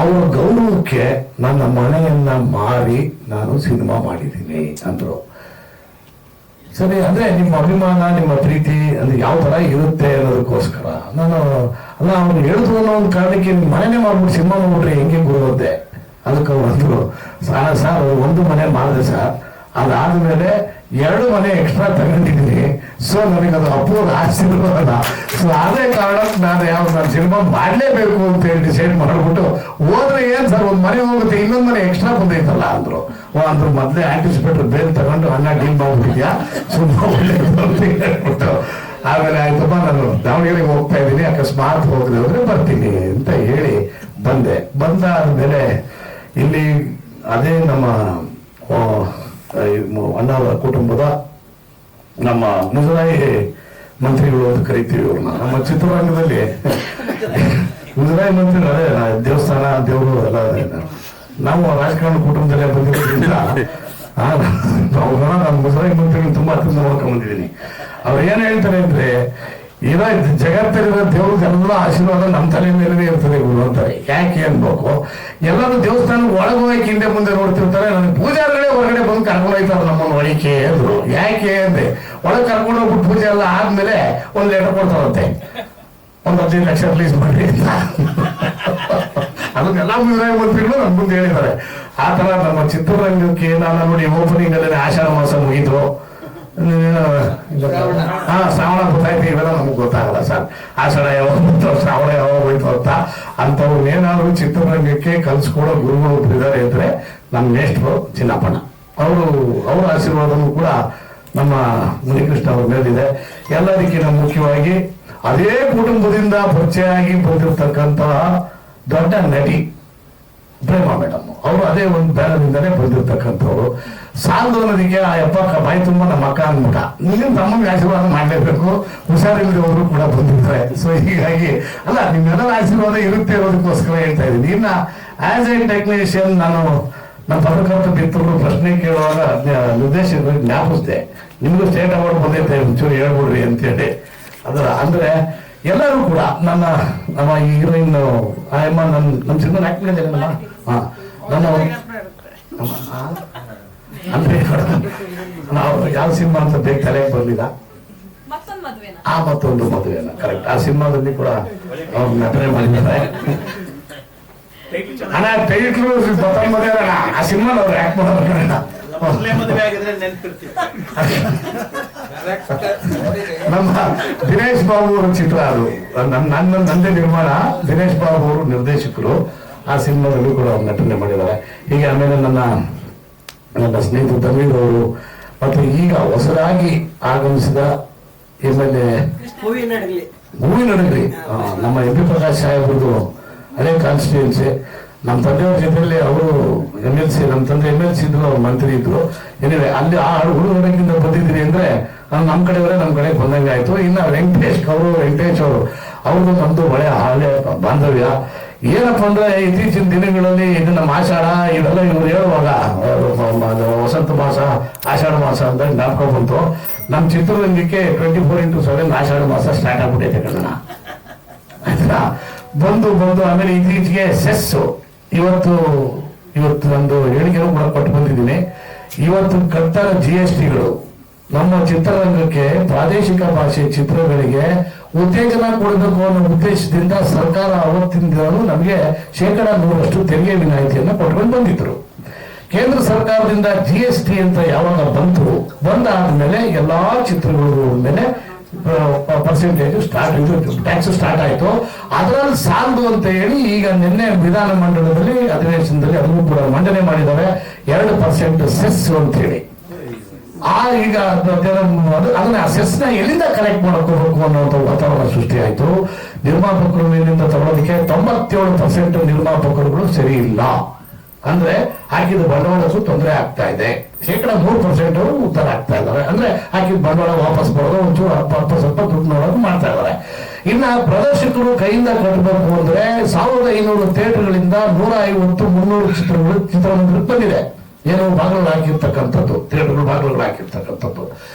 ಅವರ ಗೌರವಕ್ಕೆ ನನ್ನ ಮನೆಯನ್ನ ಮಾರಿ ನಾನು ಸಿನಿಮಾ ಮಾಡಿದ್ದೀನಿ ಅಂದ್ರು. ಸರಿ, ಅಂದ್ರೆ ನಿಮ್ಮ ಅಭಿಮಾನ, ನಿಮ್ಮ ಪ್ರೀತಿ ಅಂದ್ರೆ ಯಾವ ತರ ಇರುತ್ತೆ ಅನ್ನೋದಕ್ಕೋಸ್ಕರ ನಾನು ಅಲ್ಲ ಅವ್ನು ಹೇಳಿದ್ರು ಅನ್ನೋ ಒಂದು ಕಾರಣಕ್ಕೆ ನಿಮ್ಮ ಮನೆನೇ ಮಾಡ್ಬಿಟ್ಟು ಸಿನಿಮಾ ಮಾಡ್ಬಿಟ್ರೆ ಹೆಂಗೆ ಗುರುವಂತೆ. ಅದಕ್ಕೆ ಅವ್ರು ಅಂದ್ರು, ಸರ್ ಒಂದು ಮನೆ ಮಾಡಿದೆ ಸರ್, ಅದಾದ್ಮೇಲೆ 2 ಮನೆ ಎಕ್ಸ್ಟ್ರಾ ತಗೊಂಡಿದ್ದೀನಿ. ಸೊ ನನಗದು ಅಪೂರ್ವ ಆಶೀರ್ವಾದ. ಸೊ ಅದೇ ಕಾರಣಕ್ಕೆ ನಾನು ಸಿನಿಮಾ ಮಾಡಲೇಬೇಕು ಅಂತ ಹೇಳಿ ಡಿಸೈಡ್ ಮಾಡ್ಬಿಟ್ಟು ಹೋದ್ರೆ ಏನ್ ಸರ್ ಒಂದು ಮನೆ ಹೋಗುತ್ತೆ, ಇನ್ನೊಂದು ಮನೆ ಎಕ್ಸ್ಟ್ರಾ ಬಂದೈತಲ್ಲ ಅಂದ್ರು. ಅಂದ್ರು ಮೊದಲೇ ಆಂಟಿಸಿಪೇಟರ್ ಬೇಲ್ ತಗೊಂಡು ಅನ್ನ ಡೀಲ್ ಮಾಡ್ಬಿಟ್ಟಿದ್ಯಾ, ಸುಮ್ಮನೆ ಒಳ್ಳೆಯದು ಅಂತ ಹೇಳ್ಬಿಟ್ಟು ಆಮೇಲೆ ಆಯ್ತಪ್ಪ ನಾನು ದಾವಣಗೆರೆಗೆ ಹೋಗ್ತಾ ಇದ್ದೀನಿ, ಅಕಸ್ಮಾತ್ ಹೋಗದೆ ಹೋದ್ರೆ ಬರ್ತೀನಿ ಅಂತ ಹೇಳಿ ಬಂದಾದ್ಮೇಲೆ ಇಲ್ಲಿ ಅದೇ ನಮ್ಮ ಅಣ್ಣವರ ಕುಟುಂಬದ ನಮ್ಮ ಮುಜರಾಯಿ ಮಂತ್ರಿಗಳು ಅಂತ ಕರಿತೀವಿ ಅವ್ರನ್ನ. ನಮ್ಮ ಚಿತ್ರರಂಗದಲ್ಲಿ ಮುಜರಾಯಿ ಮಂತ್ರಿಗಳು ಅದೇ ದೇವಸ್ಥಾನ ದೇವರು ಎಲ್ಲ ನಾವು ರಾಜಕಾರಣ ಕುಟುಂಬದಲ್ಲೇ ಬಂದಿರೋದ್ರಿಂದ ನಮ್ಮ ಮುಜರಾಯಿ ಮಂತ್ರಿಗಳು ತುಂಬಾ ಹತ್ತಿರ ನೋಡ್ಕೊಂಡ್ ಬಂದಿದ್ದೀನಿ. ಅವ್ರು ಏನ್ ಹೇಳ್ತಾರೆ ಅಂದ್ರೆ, ಇರೋ ಜಗತ್ತಲ್ಲಿರೋ ದೇವ್ರದೆಲ್ಲ ಆಶೀರ್ವಾದ ನಮ್ಮ ತಲೆ ಮೇಲೆ ಇರ್ತದೆ ಗುರು ಅಂತಾರೆ. ಯಾಕೆ ಅನ್ಬೇಕು, ಎಲ್ಲರೂ ದೇವಸ್ಥಾನ ಒಳಗೆ ಹೋಗಿ ಹಿಂದೆ ಮುಂದೆ ನೋಡ್ತಿರ್ತಾರೆ, ನನಗೆ ಪೂಜಾರಿಗಳೇ ಹೊರಗಡೆ ಬಂದು ಕರ್ಕೊಂಡು ಹೋಗ್ತಾರೆ ನಮ್ಮನ್ನು ಒಳಕ್ಕೆ ಅಂದ್ರು. ಯಾಕೆ ಅಂದ್ರೆ ಒಳಗೆ ಕರ್ಕೊಂಡು ಹೋಗ್ಬಿಟ್ಟು ಪೂಜೆ ಎಲ್ಲ ಆದ್ಮೇಲೆ ಒಂದು ಲೆಟರ್ ಕೊಡ್ತಾರಂತೆ, ಒಂದು 15 ಲಕ್ಷ ರಿಲೀಸ್ ಮಾಡ್ರಿ ಅಂತ. ಅದನ್ನೆಲ್ಲ ಮುಜರಾಯಿ ಮಂತ್ರಿಗಳು ನನ್ನ ಮುಂದೆ ಹೇಳಿದ್ದಾರೆ. ಆ ತರ ನಮ್ಮ ಚಿತ್ರರಂಗಕ್ಕೆ ನಾನು ನೋಡಿ ಓಪನಿಂಗ್ ಅಲ್ಲಿ ಆಷಾಢ ಮಾಸ ಮುಗಿದ್ರು, ಶ್ರಾವಣ ಗೊತ್ತಾಯ್ತು, ಇವೆಲ್ಲ ನಮ್ಗೆ ಗೊತ್ತಾಗಲ್ಲ ಸರ್. ಆಷಾಢ ಯಾವಾಗ ಬಂತು, ಶ್ರಾವಣ ಯಾವಾಗ ಹೋಯ್ತು ಅಂತ. ಅಂಥವ್ರನ್ನೇನಾದ್ರು ಚಿತ್ರರಂಗಕ್ಕೆ ಕಲ್ಸ್ಕೊಡೋ ಗುರುಗಳು ಇದ್ದಾರೆ ಅಂದ್ರೆ ನಮ್ಮ ಮೇಷ್ಟ್ರು ಚಿನ್ನಪ್ಪಣ್ಣ, ಅವ್ರ ಆಶೀರ್ವಾದನೂ ಕೂಡ ನಮ್ಮ ಮುನಿಕೃಷ್ಣ ಅವ್ರ ಮೇಲಿದೆ. ಎಲ್ಲದಕ್ಕಿಂತ ಮುಖ್ಯವಾಗಿ ಅದೇ ಕುಟುಂಬದಿಂದ ಪರಿಚಯ ಆಗಿ ಬಂದಿರತಕ್ಕಂತಹ ದೊಡ್ಡ ನಟಿ ಪ್ರೇಮಾ ಮೇಡಮ್, ಅವರು ಅದೇ ಒಂದು ಬ್ಯಾನರಿಂದನೇ ಬಂದಿರ್ತಕ್ಕಂಥವ್ರು. ಸಾಲದು ಅನ್ನೋದಕ್ಕೆ ಆ ಯಪ್ಪ ಬಾಯಿ ತುಂಬ ನಮ್ಮ ಅಕ್ಕ ಅಂದ್ಬಿಟ್ಟ, ನೀನು ತಮ್ಮಂಗೆ ಆಶೀರ್ವಾದ ಮಾಡಲೇಬೇಕು, ಹುಷಾರಿಲ್ಲದವರು ಕೂಡ ಬಂದಿರ್ತಾರೆ. ಸೊ ಹೀಗಾಗಿ ಅಲ್ಲ, ನಿಮ್ಮೆಲ್ಲರ ಆಶೀರ್ವಾದ ಇರುತ್ತೆ ಅನ್ನೋದಕ್ಕೋಸ್ಕರ ಹೇಳ್ತಾ ಇದ್ದೀನಿ. ಇನ್ನ ಆಸ್ ಎ ಟೆಕ್ನಿಷಿಯನ್ ನಾನು ನಮ್ಮ ಪತ್ರಕರ್ತ ಮಿತ್ರರು ಪ್ರಶ್ನೆ ಕೇಳುವಾಗ ನಿರ್ದೇಶಕರಿಗೆ ಜ್ಞಾಪಿಸಿದೆ, ನಿಮಗೂ ಸ್ಟೇಟ್ ಅವಾರ್ಡ್ ಬಂದೈತೆ ಒಂಚೂರು ಹೇಳ್ಬಿಡ್ರಿ ಅಂತೇಳಿ. ಅದರ ಅಂದ್ರೆ ಎಲ್ಲರೂ ಕೂಡ ನಮ್ಮ ಹೀರೋಯಿನ್ ಆಯಮ್ಮ ನಮ್ಮ ಸಿನಿಮಾ ಆಕ್ಟ್ ಮಾಡಿದ್ದಾರೆ. ಅಂದ್ರೆ ನಾವು ಯಾವ ಸಿನಿಮಾ ಅಂತ ಬೇಗ ತಲೆಗೆ ಬರ್ಲಿಲ್ಲ. ಮತ್ತೊಂದು ಮದುವೆನ ಕರೆಕ್ಟ್, ಆ ಸಿನಿಮಾದಲ್ಲಿ ಕೂಡ ಅವ್ರು ನಟನೆ ಮಾಡಿದ್ದಾರೆ. ಅಣ್ಣ ಟೈಟ್ಲು ಮದುವೆ ಅಣ್ಣ, ಆ ಸಿನಿಮಾ ಅವ್ರು ಆಕ್ಟ್ ಮಾಡೋಣ. ನಮ್ಮ ದಿನೇಶ್ ಬಾಬು ಅವರ ಚಿತ್ರ ಅದು, ನಂದೇ ನಿರ್ಮಾಣ, ದಿನೇಶ್ ಬಾಬು ಅವರು ನಿರ್ದೇಶಕರು. ಆ ಸಿನಿಮಾದಲ್ಲೂ ಕೂಡ ಅವ್ರು ನಟನೆ ಮಾಡಿದ್ದಾರೆ. ಹೀಗೆ ಆಮೇಲೆ ನನ್ನ ಸ್ನೇಹಿತರು ತಮೀರ್ ಅವರು, ಮತ್ತು ಈಗ ಹೊಸದಾಗಿ ಆಗಮಿಸಿದ MLA ಹೂವಿನಡಗಲಿ ನಮ್ಮ ಎಂ ಪಿ ಪ್ರಕಾಶ್ ಸಾಹೇಬ್ರದ್ದು ಹಳೆ ಕಾನ್ಸ್ಟಿಟ್ಯೂನ್ಸಿ. ನಮ್ಮ ತಂದೆಯವ್ರ ಜೊತೆಯಲ್ಲಿ ಅವರು MLC, ನಮ್ಮ ತಂದೆ MLC ಇದ್ರು, ಅವ್ರು ಮಂತ್ರಿ ಇದ್ರು. ಏನಿವೆ ಅಲ್ಲಿ ಆ ಹೂವಿನಡಗಿಂದ ಬಂದಿದ್ರಿ ಅಂದ್ರೆ ನಮ್ಮ ಕಡೆಯವರೇ ನಮ್ಮ ಕಡೆ ಬಂದಂಗೆ ಆಯ್ತು. ಇನ್ನು ವೆಂಕಟೇಶ್ ಅವರು ಅವ್ರದ್ದು ನಮ್ದು ಒಳ್ಳೆ ಹಳೆ ಬಾಂಧವ್ಯ. ಏನಪ್ಪ ಅಂದ್ರೆ ಇತ್ತೀಚಿನ ದಿನಗಳಲ್ಲಿ ಇದು ನಮ್ಮ ಆಷಾಢ ಇವೆಲ್ಲ ಇವ್ರು ಹೇಳುವಾಗ ವಸಂತ ಮಾಸ, ಆಷಾಢ ಮಾಸ ಅಂತ ಜ್ಞಾಪಕ ಬಂತು. ನಮ್ಮ ಚಿತ್ರರಂಗಕ್ಕೆ 24x7 ಆಷಾಢ ಮಾಸ ಸ್ಟಾರ್ಟ್ ಆಗ್ಬಿಟ್ಟೈತೆ ಕಣ್ಣ. ಆಯ್ತಾ, ಬಂದು ಆಮೇಲೆ ಇತ್ತೀಚೆಗೆ ಸೆಸ್ ಇವತ್ತು ನಂದು ಹೇಳಿಕೆನೂ ಕೂಡ ಕೊಟ್ಟು ಬಂದಿದ್ದೀನಿ. ಇವತ್ತು ಕರ್ತರ GSTಗಳು ನಮ್ಮ ಚಿತ್ರರಂಗಕ್ಕೆ, ಪ್ರಾದೇಶಿಕ ಭಾಷೆ ಚಿತ್ರಗಳಿಗೆ ಉತ್ತೇಜನ ಕೊಡಬೇಕು ಅನ್ನೋ ಉದ್ದೇಶದಿಂದ ಸರ್ಕಾರ ಅವತ್ತಿಂದಲೂ ನಮಗೆ 100% ತೆರಿಗೆ ವಿನಾಯಿತಿಯನ್ನು ಕೊಟ್ಕೊಂಡು ಬಂದಿದ್ರು. ಕೇಂದ್ರ ಸರ್ಕಾರದಿಂದ GST ಅಂತ ಯಾವಾಗ ಬಂದಾದ್ಮೇಲೆ ಎಲ್ಲಾ ಚಿತ್ರಗಳ ಮೇಲೆ ಪರ್ಸೆಂಟೇಜ್ ಟ್ಯಾಕ್ಸ್ ಸ್ಟಾರ್ಟ್ ಆಯ್ತು. ಅದರಲ್ಲಿ ಸಾಲದು ಅಂತ ಹೇಳಿ ಈಗ ನಿನ್ನೆ ವಿಧಾನ ಮಂಡಲದಲ್ಲಿ ಅಧಿವೇಶನದಲ್ಲಿ ಅದನ್ನು ಕೂಡ ಮಂಡನೆ ಮಾಡಿದ್ದಾರೆ. 2% ಸೆಸ್ ಅಂತ ಹೇಳಿ. ಈಗ ಅದನ್ನ ಸೆಸ್ನ ಎಲ್ಲಿಂದ ಕಲೆಕ್ಟ್ ಮಾಡ್ಕೋಬೇಕು ಅನ್ನೋಂಥ ವಾತಾವರಣ ಸೃಷ್ಟಿ ಆಯ್ತು. ನಿರ್ಮಾಪಕರು ಮೇಲಿಂದ ತಗೊಳ್ಳೋದಕ್ಕೆ 97% ನಿರ್ಮಾಪಕರುಗಳು ಸರಿ ಇಲ್ಲ. ಅಂದ್ರೆ ಹಾಕಿದ ಬಂಡವಾಳಕ್ಕೂ ತೊಂದರೆ ಆಗ್ತಾ ಇದೆ. 3% ಉತ್ತರ ಆಗ್ತಾ ಇದ್ದಾರೆ. ಅಂದ್ರೆ ಹಾಕಿದ ಬಂಡವಾಳ ವಾಪಸ್ ಬರೋದು, ಒಂಚೂರು ಸ್ವಲ್ಪ ದುಡ್ಡು ನೋಡೋದು ಮಾಡ್ತಾ ಇದ್ದಾರೆ. ಇನ್ನ ಪ್ರದರ್ಶಕರು ಕೈಯಿಂದ ಕಟ್ಟಬೇಕು ಅಂದ್ರೆ 1500 ಥಿಯೇಟರ್ಗಳಿಂದ 150-300 ಚಿತ್ರಮಂದಿರಕ್ಕೆ ಬಂದಿದೆ. ಏನು ಬಾಗಿಲು ಹಾಕಿರ್ತಕ್ಕಂಥದ್ದು, ಥಿಯೇಟರ್ಗಳು ಬಾಗಿಲುಗಳು ಹಾಕಿರ್ತಕ್ಕಂಥದ್ದು.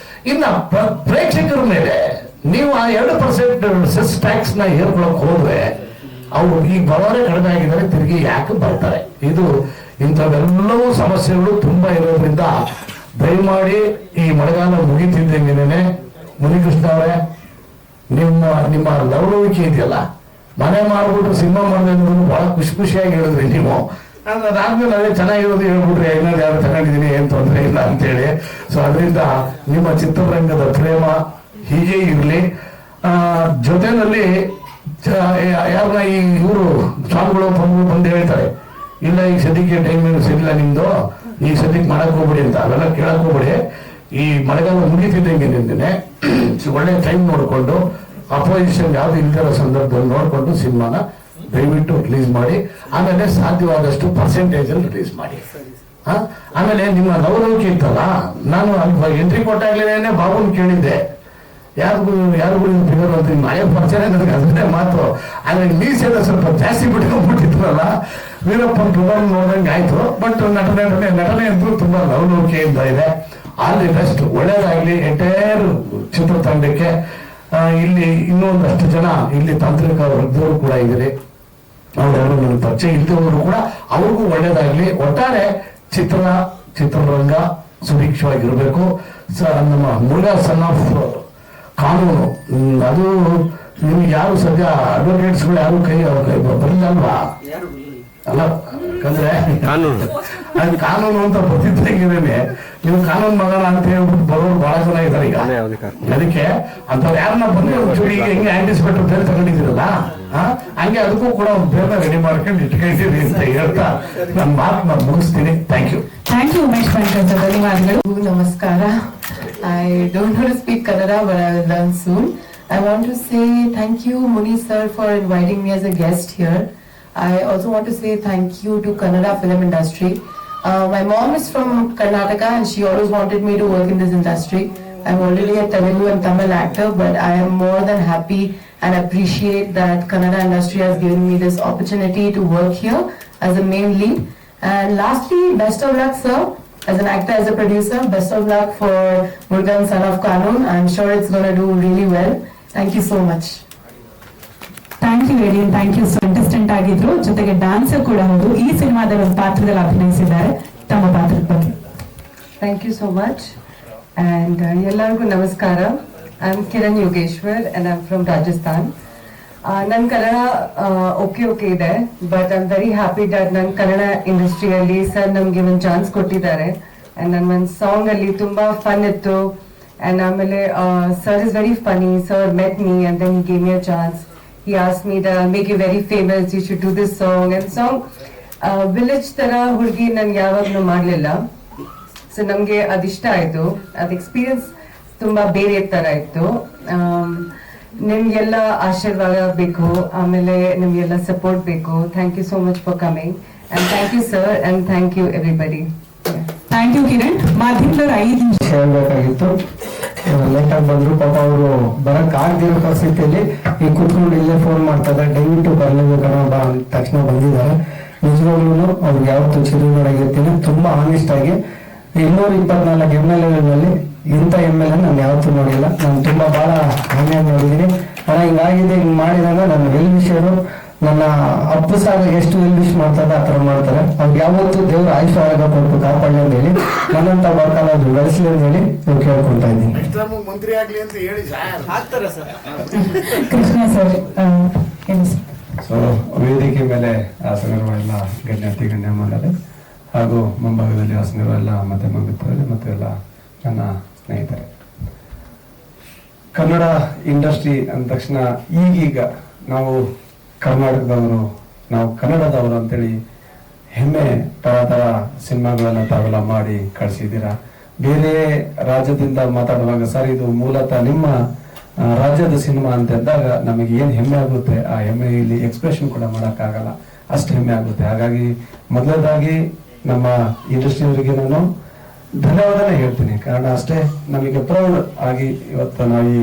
ಇನ್ನ ಪ್ರೇಕ್ಷಕರ ಮೇಲೆ ನೀವು ಆ 2% ಸೆಸ್ ಟ್ಯಾಕ್ಸ್ ನ ಏರ್ಕೊಳಕ್ ಹೋದ್ರೆ ಅವರು ಈಗ ಬರೋರೇ ಕಡಿಮೆ ಆಗಿದ್ದಾರೆ, ತಿರುಗಿ ಯಾಕೆ ಬರ್ತಾರೆ? ಇಂಥವೆಲ್ಲವೂ ಸಮಸ್ಯೆಗಳು ತುಂಬಾ ಇರೋದ್ರಿಂದ ದಯಮಾಡಿ ಈ ಮಳೆಗಾಲ ಮುಗಿತಿದ್ದಂಗೆನೆ ಮುನಿಕೃಷ್ಣ ಅವರೇ, ನಿಮ್ಮ ಲವಲವಿಕೆ ಇದೆಯಲ್ಲ, ಮನೆ ಮಾಡ್ಬಿಟ್ಟು ಸಿನಿಮಾ ಮಾಡಿದ್ರೆ ಬಹಳ ಖುಷಿಯಾಗಿ ಹೇಳಿದ್ರಿ ನೀವು. ಅದಾದ್ಮೇಲೆ ಅದೇ ಚೆನ್ನಾಗಿರೋದು ಹೇಳ್ಬಿಟ್ರಿ, ಏನಾದ್ರು ಯಾರು ತಗೊಂಡಿದ್ದೀನಿ ಏನ್ ತೊಂದರೆ ಇಲ್ಲ ಅಂತೇಳಿ. ಸೊ ಅದರಿಂದ ನಿಮ್ಮ ಚಿತ್ರರಂಗದ ಪ್ರೇಮ ಹೀಗೆ ಇರಲಿ. ಜೊತೆನಲ್ಲಿ ಯಾರನ್ನ ಈ ಇವರು ಸ್ವಾಮಿಗಳು ಬಂದು ಹೇಳ್ತಾರೆ, ಇಲ್ಲ ಈಗ ಸದ್ಯಕ್ಕೆ ಟೈಮ್ ಸಿಗ್ಲಿಲ್ಲ ನಿಮ್ದು, ಈಗ ಸದ್ಯಕ್ಕೆ ಮಾಡಕ್ ಹೋಗ್ಬಿಡಿ ಅಂತ. ಅವೆಲ್ಲ ಕೇಳಕ್ ಹೋಗ್ಬಿಡಿ. ಈ ಮಳೆಗಾಲ ಮುಗಿತಿದ್ದಂಗೆ ನಿಂದನೆ ಒಳ್ಳೆ ಟೈಮ್ ನೋಡ್ಕೊಂಡು, ಅಪೋಸಿಷನ್ ಯಾವ್ದು ಇಲ್ದಿರೋ ಸಂದರ್ಭದಲ್ಲಿ ನೋಡ್ಕೊಂಡು ಸಿನಿಮಾನ ದಯವಿಟ್ಟು ರಿಲೀಸ್ ಮಾಡಿ. ಆಮೇಲೆ ಸಾಧ್ಯವಾದಷ್ಟು ಪರ್ಸೆಂಟೇಜ್ ಅಲ್ಲಿ ರಿಲೀಸ್ ಮಾಡಿ. ಆಮೇಲೆ ನಿಮ್ಮ ಲವಲವಿಕೆ ಇತ್ತಲ್ಲ, ನಾನು ಅಲ್ಲಿ ಎಂಟ್ರಿ ಕೊಟ್ಟಾಗ್ಲೇನೆ ಬಾಬುನ್ ಕೇಳಿದ್ದೆ, ಯಾರಿಗೂ ಫಿಗರ್ ಅಂತ ಮಳೆ ಪರಿಚಯ ನನಗೆ ಅದನ್ನೇ ಮಾತು. ಆದ್ರೆ ಮೀಸೆಲ್ಲ ಸ್ವಲ್ಪ ಜಾಸ್ತಿ ಬಿಟ್ಕೊಂಡ್ಬಿಟ್ಟಿದ್ರಲ್ಲ, ವೀರಪ್ಪನ ಪ್ರಧಾನ ನೋಡ್ದಂಗೆ ಆಯ್ತು. ಬಟ್ ನಟನೆ ಅಂತೂ ತುಂಬಾ ಲವಲವಿಕೆಯಿಂದ ಇದೆ. ಆಲ್ ದಿ ಬೆಸ್ಟ್, ಒಳ್ಳೇದಾಗ್ಲಿ ಎಂಟೈರ್ ಚಿತ್ರತಂಡಕ್ಕೆ. ಇಲ್ಲಿ ಇನ್ನೊಂದಷ್ಟು ಜನ ಇಲ್ಲಿ ತಾಂತ್ರಿಕ ವರ್ಗದವರು ಕೂಡ ಇದ್ದಾರೆ, ಅವ್ರು ನನ್ನ ಪರಿಚಯ ಇದ್ದವರು ಕೂಡ, ಅವ್ರಿಗೂ ಒಳ್ಳೇದಾಗ್ಲಿ. ಒಟ್ಟಾರೆ ಚಿತ್ರರಂಗ ಸುಭಿಕ್ಷವಾಗಿರ್ಬೇಕು. ನಮ್ಮ ಮುರುಘಾ ಸನ್ ಆಫ್ ಕಾನೂನು ಅದು ನಿಮ್ಗೆ ಯಾರು ಸದ್ಯ ಅಡ್ವೊಕೇಟ್ಸ್ಗಳು ಯಾರು ಕೈ ಬರಲಿಲ್ಲ ಅಲ್ವಾ? ಅಲ್ಲ, ಯಾಕಂದ್ರೆ ಅದು ಕಾನೂನು ಅಂತ ಬರ್ತಿದ್ದಂಗೆನೆ ನೀವು ಕಾನೂನು ಮಗನ ಅಂತ ಹೇಳ್ಬಿಟ್ಟು ಬರೋರು ಬಹಳ ಜನ ಇದ್ದಾರೆ ಈಗ. ಅದಕ್ಕೆ ಅಂತವ್ರು ಯಾರನ್ನ ಬಂದ್ರೆ ಈಗ ಹೆಂಗೆ ಆಂಟಿಸಿಪೇಟರ್ ಬೇರೆ ತಗೊಂಡಿದ್ದೀರಲ್ಲ, ಹಂಗೆ ಅದಕ್ಕೂ ಕೂಡ ಬೇರೆ ರೆಡಿ ಮಾಡ್ಕೊಂಡು ಇಟ್ಕೊಂಡಿದ್ದೀರಿ ಅಂತ ಹೇಳ್ತಾ ನನ್ನ ಮಾತನ್ನ ಮುಗಿಸ್ತೀನಿ. ಥ್ಯಾಂಕ್ ಯು ಉಮೇಶ್ ಪಂಕಜ್, ಧನ್ಯವಾದಗಳು. ನಮಸ್ಕಾರ. I don't know to speak Kannada, but I will learn soon. I want to say thank you, Muni sir, for inviting me as a guest here. I also want to say thank you to Kannada film industry. My mom is from Karnataka and she always wanted me to work in this industry. I'm already a Telugu and Tamil actor, but I am more than happy and appreciate that Kannada industry has given me this opportunity to work here as a main lead. And lastly, best of luck, sir. As an actor, as a producer, best of luck for Murugan Son of Kanun. I'm sure it's going to do really well. Thank you so much. Thank you alien, thank you. Contestant ಆಗಿದ್ರು, ಜೊತೆಗೆ dancer ಕೂಡ ಹೌದು. ಈ ಸಿನಿಮಾದ ಒಂದು ಪಾತ್ರದಲ್ಲಿ ಅಭಿನಯಿಸಿದ್ದಾರೆ. ತಮ್ಮ ಪಾತ್ರದ ಬಗ್ಗೆ. Thank you so much. And ಎಲ್ಲರಿಗೂ ನಮಸ್ಕಾರ. I'm Kiran Yogeshwar and I'm from Rajasthan. ನನ್ನ ಕನ್ನಡ ಓಕೆ ಇದೆ, but I am very happy that ನನ್ನ ಕನ್ನಡ ಇಂಡಸ್ಟ್ರಿಯಲ್ಲಿ ಸರ್ ನಮಗೆ ಒಂದು ಚಾನ್ಸ್ ಕೊಟ್ಟಿದ್ದಾರೆ. ಆ್ಯಂಡ್ ನನ್ನ ಒಂದು ಸಾಂಗ್ ಅಲ್ಲಿ ತುಂಬಾ ಫನ್ ಇತ್ತು. ಆ್ಯಂಡ್ ಆಮೇಲೆ sir is very funny. Sir met me and then he gave me a chance. He asked me that make you very famous, you should do this song. And song village ತರ ಹುಡುಗಿ ನನ್ಗೆ ಯಾವಾಗಲೂ ಮಾಡಲಿಲ್ಲ. So ನಮಗೆ ಅದಿಷ್ಟ ಆಯಿತು. ಅದು experience ತುಂಬಾ ಬೇರೆ ತರ ಇತ್ತು. ನಿಮ್ಗೆಲ್ಲ ಆಶೀರ್ವಾದ ಬೇಕು, ಆಮೇಲೆ ನಿಮ್ಗೆಲ್ಲ ಸಪೋರ್ಟ್ ಬೇಕು. Thank you so much for coming and thank you sir and thank you everybody. Thank you Kiran. ಮಾಧ್ಯಮದವ್ರು 5 ನಿಮಿಷ ಹೇಳ್ಬೇಕಾಗಿತ್ತು, ಲೇಟ್ ಆಗಿ ಬಂದ್ರು. ಪಾಪ ಅವರು ಬರಕ್ ಆಗದಿರೋ ಪರಿಸ್ಥಿತಿಯಲ್ಲಿ ಈಗ ಕುತ್ಕೊಂಡು ಇಲ್ಲೇ ಫೋನ್ ಮಾಡ್ತಾರೆ, ದಯವಿಟ್ಟು ಬರ್ಲೇಬೇಕಣ್ಣ ಬಾ ಅಂದ ತಕ್ಷಣ ಬಂದಿದ್ದಾರೆ. ನಿಜವಾಗ್ಲೂ ಅವ್ರಿಗೆ ಯಾವತ್ತು ಚಿರುನಾಡಾಗಿರ್ತೀನಿ. ತುಂಬಾ ಆನೆಸ್ಟ್ ಆಗಿ 224 MLA ಇಂಥ MLA ನಾನು ಯಾವತ್ತೂ ನೋಡಿಲ್ಲ. ನಾನು ತುಂಬಾ ಬಹಳ ಅನ್ಯಾಯ ನೋಡಿದ್ದೀನಿ. ಅಣ್ಣ ಹಿಂಗಾಗಿದೆ, ಹಿಂಗ್ ಮಾಡಿದಾಗ ನನ್ನ ವೆಲ್ ವಿಷಯರು ನನ್ನ ಅಪ್ಪು ಸಾಗ ಎಷ್ಟು ವೆಲ್ ವಿಶ್ ಮಾಡ್ತಾರೆ ಆ ಥರ ಮಾಡ್ತಾರೆ. ಅವ್ರಿಗೆ ಯಾವತ್ತು ದೇವ್ರ ಆಯುಷ್ ಆರೋಗ್ಯ ಕೊಟ್ಟು ಕಾಪಾಡಲಿ ಅಂತ ಹೇಳಿ, ನನ್ನಂತ ಬರ್ತಾನೆ ಅದು ಬೆಳೆಸಲಿ ಅಂತ ಹೇಳಿ ನಾವು ಕೇಳ್ಕೊಳ್ತಾ ಇದ್ದೀನಿ. ಮಂತ್ರಿ ಆಗ್ಲಿ ಅಂತ ಹೇಳಿ ಹಾಕ್ತಾರೆ ಸರ್. ಕೃಷ್ಣ ಸರ್ ಏನು ಸರ್? ಸೊ ವೇದಿಕೆ ಮೇಲೆ ಆಸನರುವ ಎಲ್ಲ ಗಣ್ಯಾತಿ ಗಣ್ಯಮಾನರೇ ಹಾಗೂ ಮುಂಭಾಗದಲ್ಲಿ ಆಸನರುವ ಎಲ್ಲ ಮಾಧ್ಯಮ ಮಿತ್ರರೇ ಮತ್ತು ಎಲ್ಲ ನನ್ನ ಸ್ನೇಹಿತರೆ, ಕನ್ನಡ ಇಂಡಸ್ಟ್ರಿ ಅಂದ ತಕ್ಷಣ ಈಗೀಗ ನಾವು ಕರ್ನಾಟಕದವರು, ನಾವು ಕನ್ನಡದವರು ಅಂತೇಳಿ ಹೆಮ್ಮೆ ತರ ಸಿನಿಮಾಗಳೆಲ್ಲ ತಾವೆಲ್ಲ ಮಾಡಿ ಕಳಿಸಿದ್ದೀರಾ. ಬೇರೆ ರಾಜ್ಯದಿಂದ ಮಾತಾಡುವಾಗ ಸರ್ ಇದು ಮೂಲತಃ ನಿಮ್ಮ ರಾಜ್ಯದ ಸಿನಿಮಾ ಅಂತ ಇದ್ದಾಗ ನಮಗೆ ಏನ್ ಹೆಮ್ಮೆ ಆಗುತ್ತೆ, ಆ ಹೆಮ್ಮೆ ಇಲ್ಲಿ ಎಕ್ಸ್ಪ್ರೆಷನ್ ಕೂಡ ಮಾಡೋಕ್ಕಾಗಲ್ಲ, ಅಷ್ಟು ಹೆಮ್ಮೆ ಆಗುತ್ತೆ. ಹಾಗಾಗಿ ಮೊದಲನೇದಾಗಿ ನಮ್ಮ ಇಂಡಸ್ಟ್ರಿಯವರಿಗೆ ನಾನು ಧನ್ಯವಾದನೇ ಹೇಳ್ತೀನಿ. ಕಾರಣ ಅಷ್ಟೇ ನಮಗೆ ಪ್ರೌಡ್ ಆಗಿ ಇವತ್ತು ನಾವು ಈ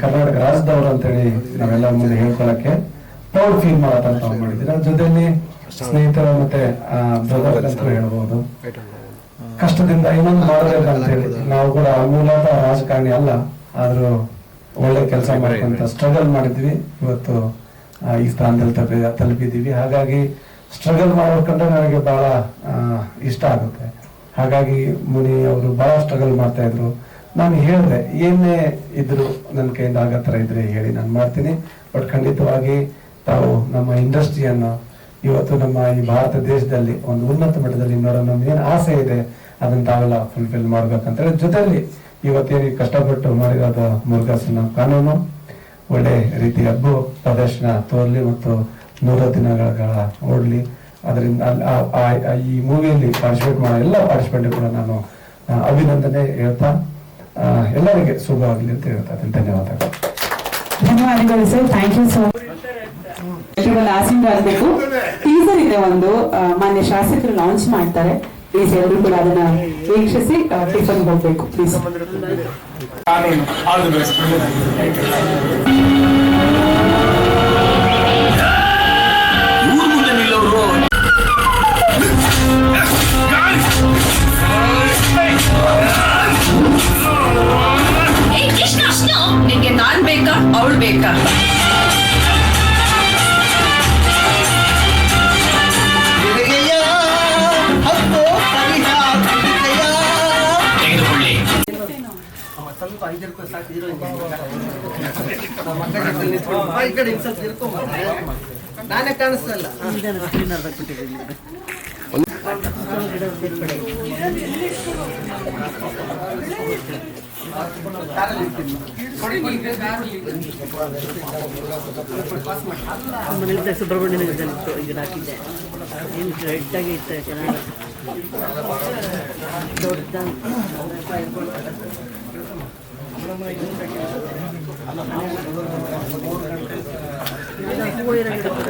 ಕರ್ನಾಟಕ ರಾಜ್ಯದವರು ಅಂತೇಳಿ ನಾವೆಲ್ಲ ಮುಂದೆ ಹೇಳ್ಕೊಳಕ್ಕೆ ಪ್ರೌಡ್ ಫೀಲ್ ಮಾಡತ್ತಂತ ಮಾಡಿದ್ದೀರಾ. ಜೊತೆಯಲ್ಲಿ ಸ್ನೇಹಿತರು ಮತ್ತೆ ಬ್ರದರ್ ಅಂತ ಹೇಳ್ಬೋದು. ಕಷ್ಟದಿಂದ ಇನ್ನೊಂದು ಮಾಡಬೇಕಂತ ಹೇಳಿ ನಾವು ಕೂಡ ಮೂಲತಃ ರಾಜಕಾರಣಿ ಅಲ್ಲ, ಆದ್ರೂ ಒಳ್ಳೆ ಕೆಲಸ ಮಾಡ್ಕೊಂತ ಸ್ಟ್ರಗಲ್ ಮಾಡಿದ್ವಿ. ಇವತ್ತು ಈ ಸ್ಥಾನದಲ್ಲಿ ತಲುಪಿದ್ದೀವಿ. ಹಾಗಾಗಿ ಸ್ಟ್ರಗಲ್ ಮಾಡ್ಕೊಂಡ್ರೆ ನನಗೆ ಬಹಳ ಇಷ್ಟ ಆಗುತ್ತೆ. ಹಾಗಾಗಿ ಮುನಿ ಅವರು ಬಹಳ ಸ್ಟ್ರಗಲ್ ಮಾಡ್ತಾ ಇದ್ರು. ನಾನು ಹೇಳಿದೆ ಏನೇ ಇದ್ರು ನನ್ನ ಕೈಯಿಂದ ಆಗೋ ಥರ ಇದ್ರೆ ಹೇಳಿ ನಾನು ಮಾಡ್ತೀನಿ. ಬಟ್ ಖಂಡಿತವಾಗಿ ತಾವು ನಮ್ಮ ಇಂಡಸ್ಟ್ರಿಯನ್ನು ಇವತ್ತು ನಮ್ಮ ಈ ಭಾರತ ದೇಶದಲ್ಲಿ ಒಂದು ಉನ್ನತ ಮಟ್ಟದಲ್ಲಿ ನೋಡೋ ನಮ್ಗೆ ಏನು ಆಸೆ ಇದೆ ಅದನ್ನ ತಾವೆಲ್ಲ ಫುಲ್ಫಿಲ್ ಮಾಡ್ಬೇಕಂತೇಳಿ, ಜೊತೆಯಲ್ಲಿ ಇವತ್ತೇನು ಕಷ್ಟಪಟ್ಟು ಮಾಡಿರೋದು ಮುರುಘಾಸನ ಕಾನೂನು ಒಳ್ಳೆ ರೀತಿ ಹಬ್ಬ ಪ್ರದರ್ಶನ ತೋರ್ಲಿ ಮತ್ತು 100 ದಿನಗಳ ಓಡ್ಲಿ. ಅದರಿಂದ ಈ ಮೂವಿಯಲ್ಲಿ ಪಾರ್ಟಿಸಿಪೇಟ್ ಮಾಡೋ ಎಲ್ಲ ಪಾರ್ಟಿಸಿಪೇಟ್ ಕೂಡ ನಾನು ಅಭಿನಂದನೆ ಹೇಳ್ತಾ ಎಲ್ಲರಿಗೆ ಶುಭವಾಗಲಿ ಅಂತ ಹೇಳ್ತಾ ಇದ್ದೀನಿ. ಧನ್ಯವಾದಗಳು. ಧನ್ಯವಾದಗಳು sir. Thank you so much. ಆಶೀರ್ವಾದಬೇಕು. ಟೀಸರ್ ಇದೆ ಒಂದು, ಮಾನ್ಯ ಶಾಸಕರು ಲಾಂಚ್ ಮಾಡ್ತಾರೆ. ಪ್ಲೀಸ್ ಎಲ್ಲರೂ ಕೂಡ ಅದನ್ನ ವೀಕ್ಷಿಸಿ ಟಿಫನ್ ಹೋಗ್ಬೇಕು ಪ್ಲೀಸ್. ನಿನ್ಗೆ ನಾನ್ ಬೇಕಾ ಅವಳು ಬೇಕಾ? ಸ್ವಲ್ಪ 5 ರೂಪಾಯಿ ಸಾಕು. ನಾನೇ ಕಾಣಿಸ್ತಲ್ಲ. ಸುಬ್ರಹ್ಮಣ್ಯನ ಈಗ ಹಾಕಿದ್ದೆ. ಏನು ರೆಡ್ ಆಗಿ ಇತ್ತು ಚೆನ್ನಾಗಿ ದೊಡ್ಡ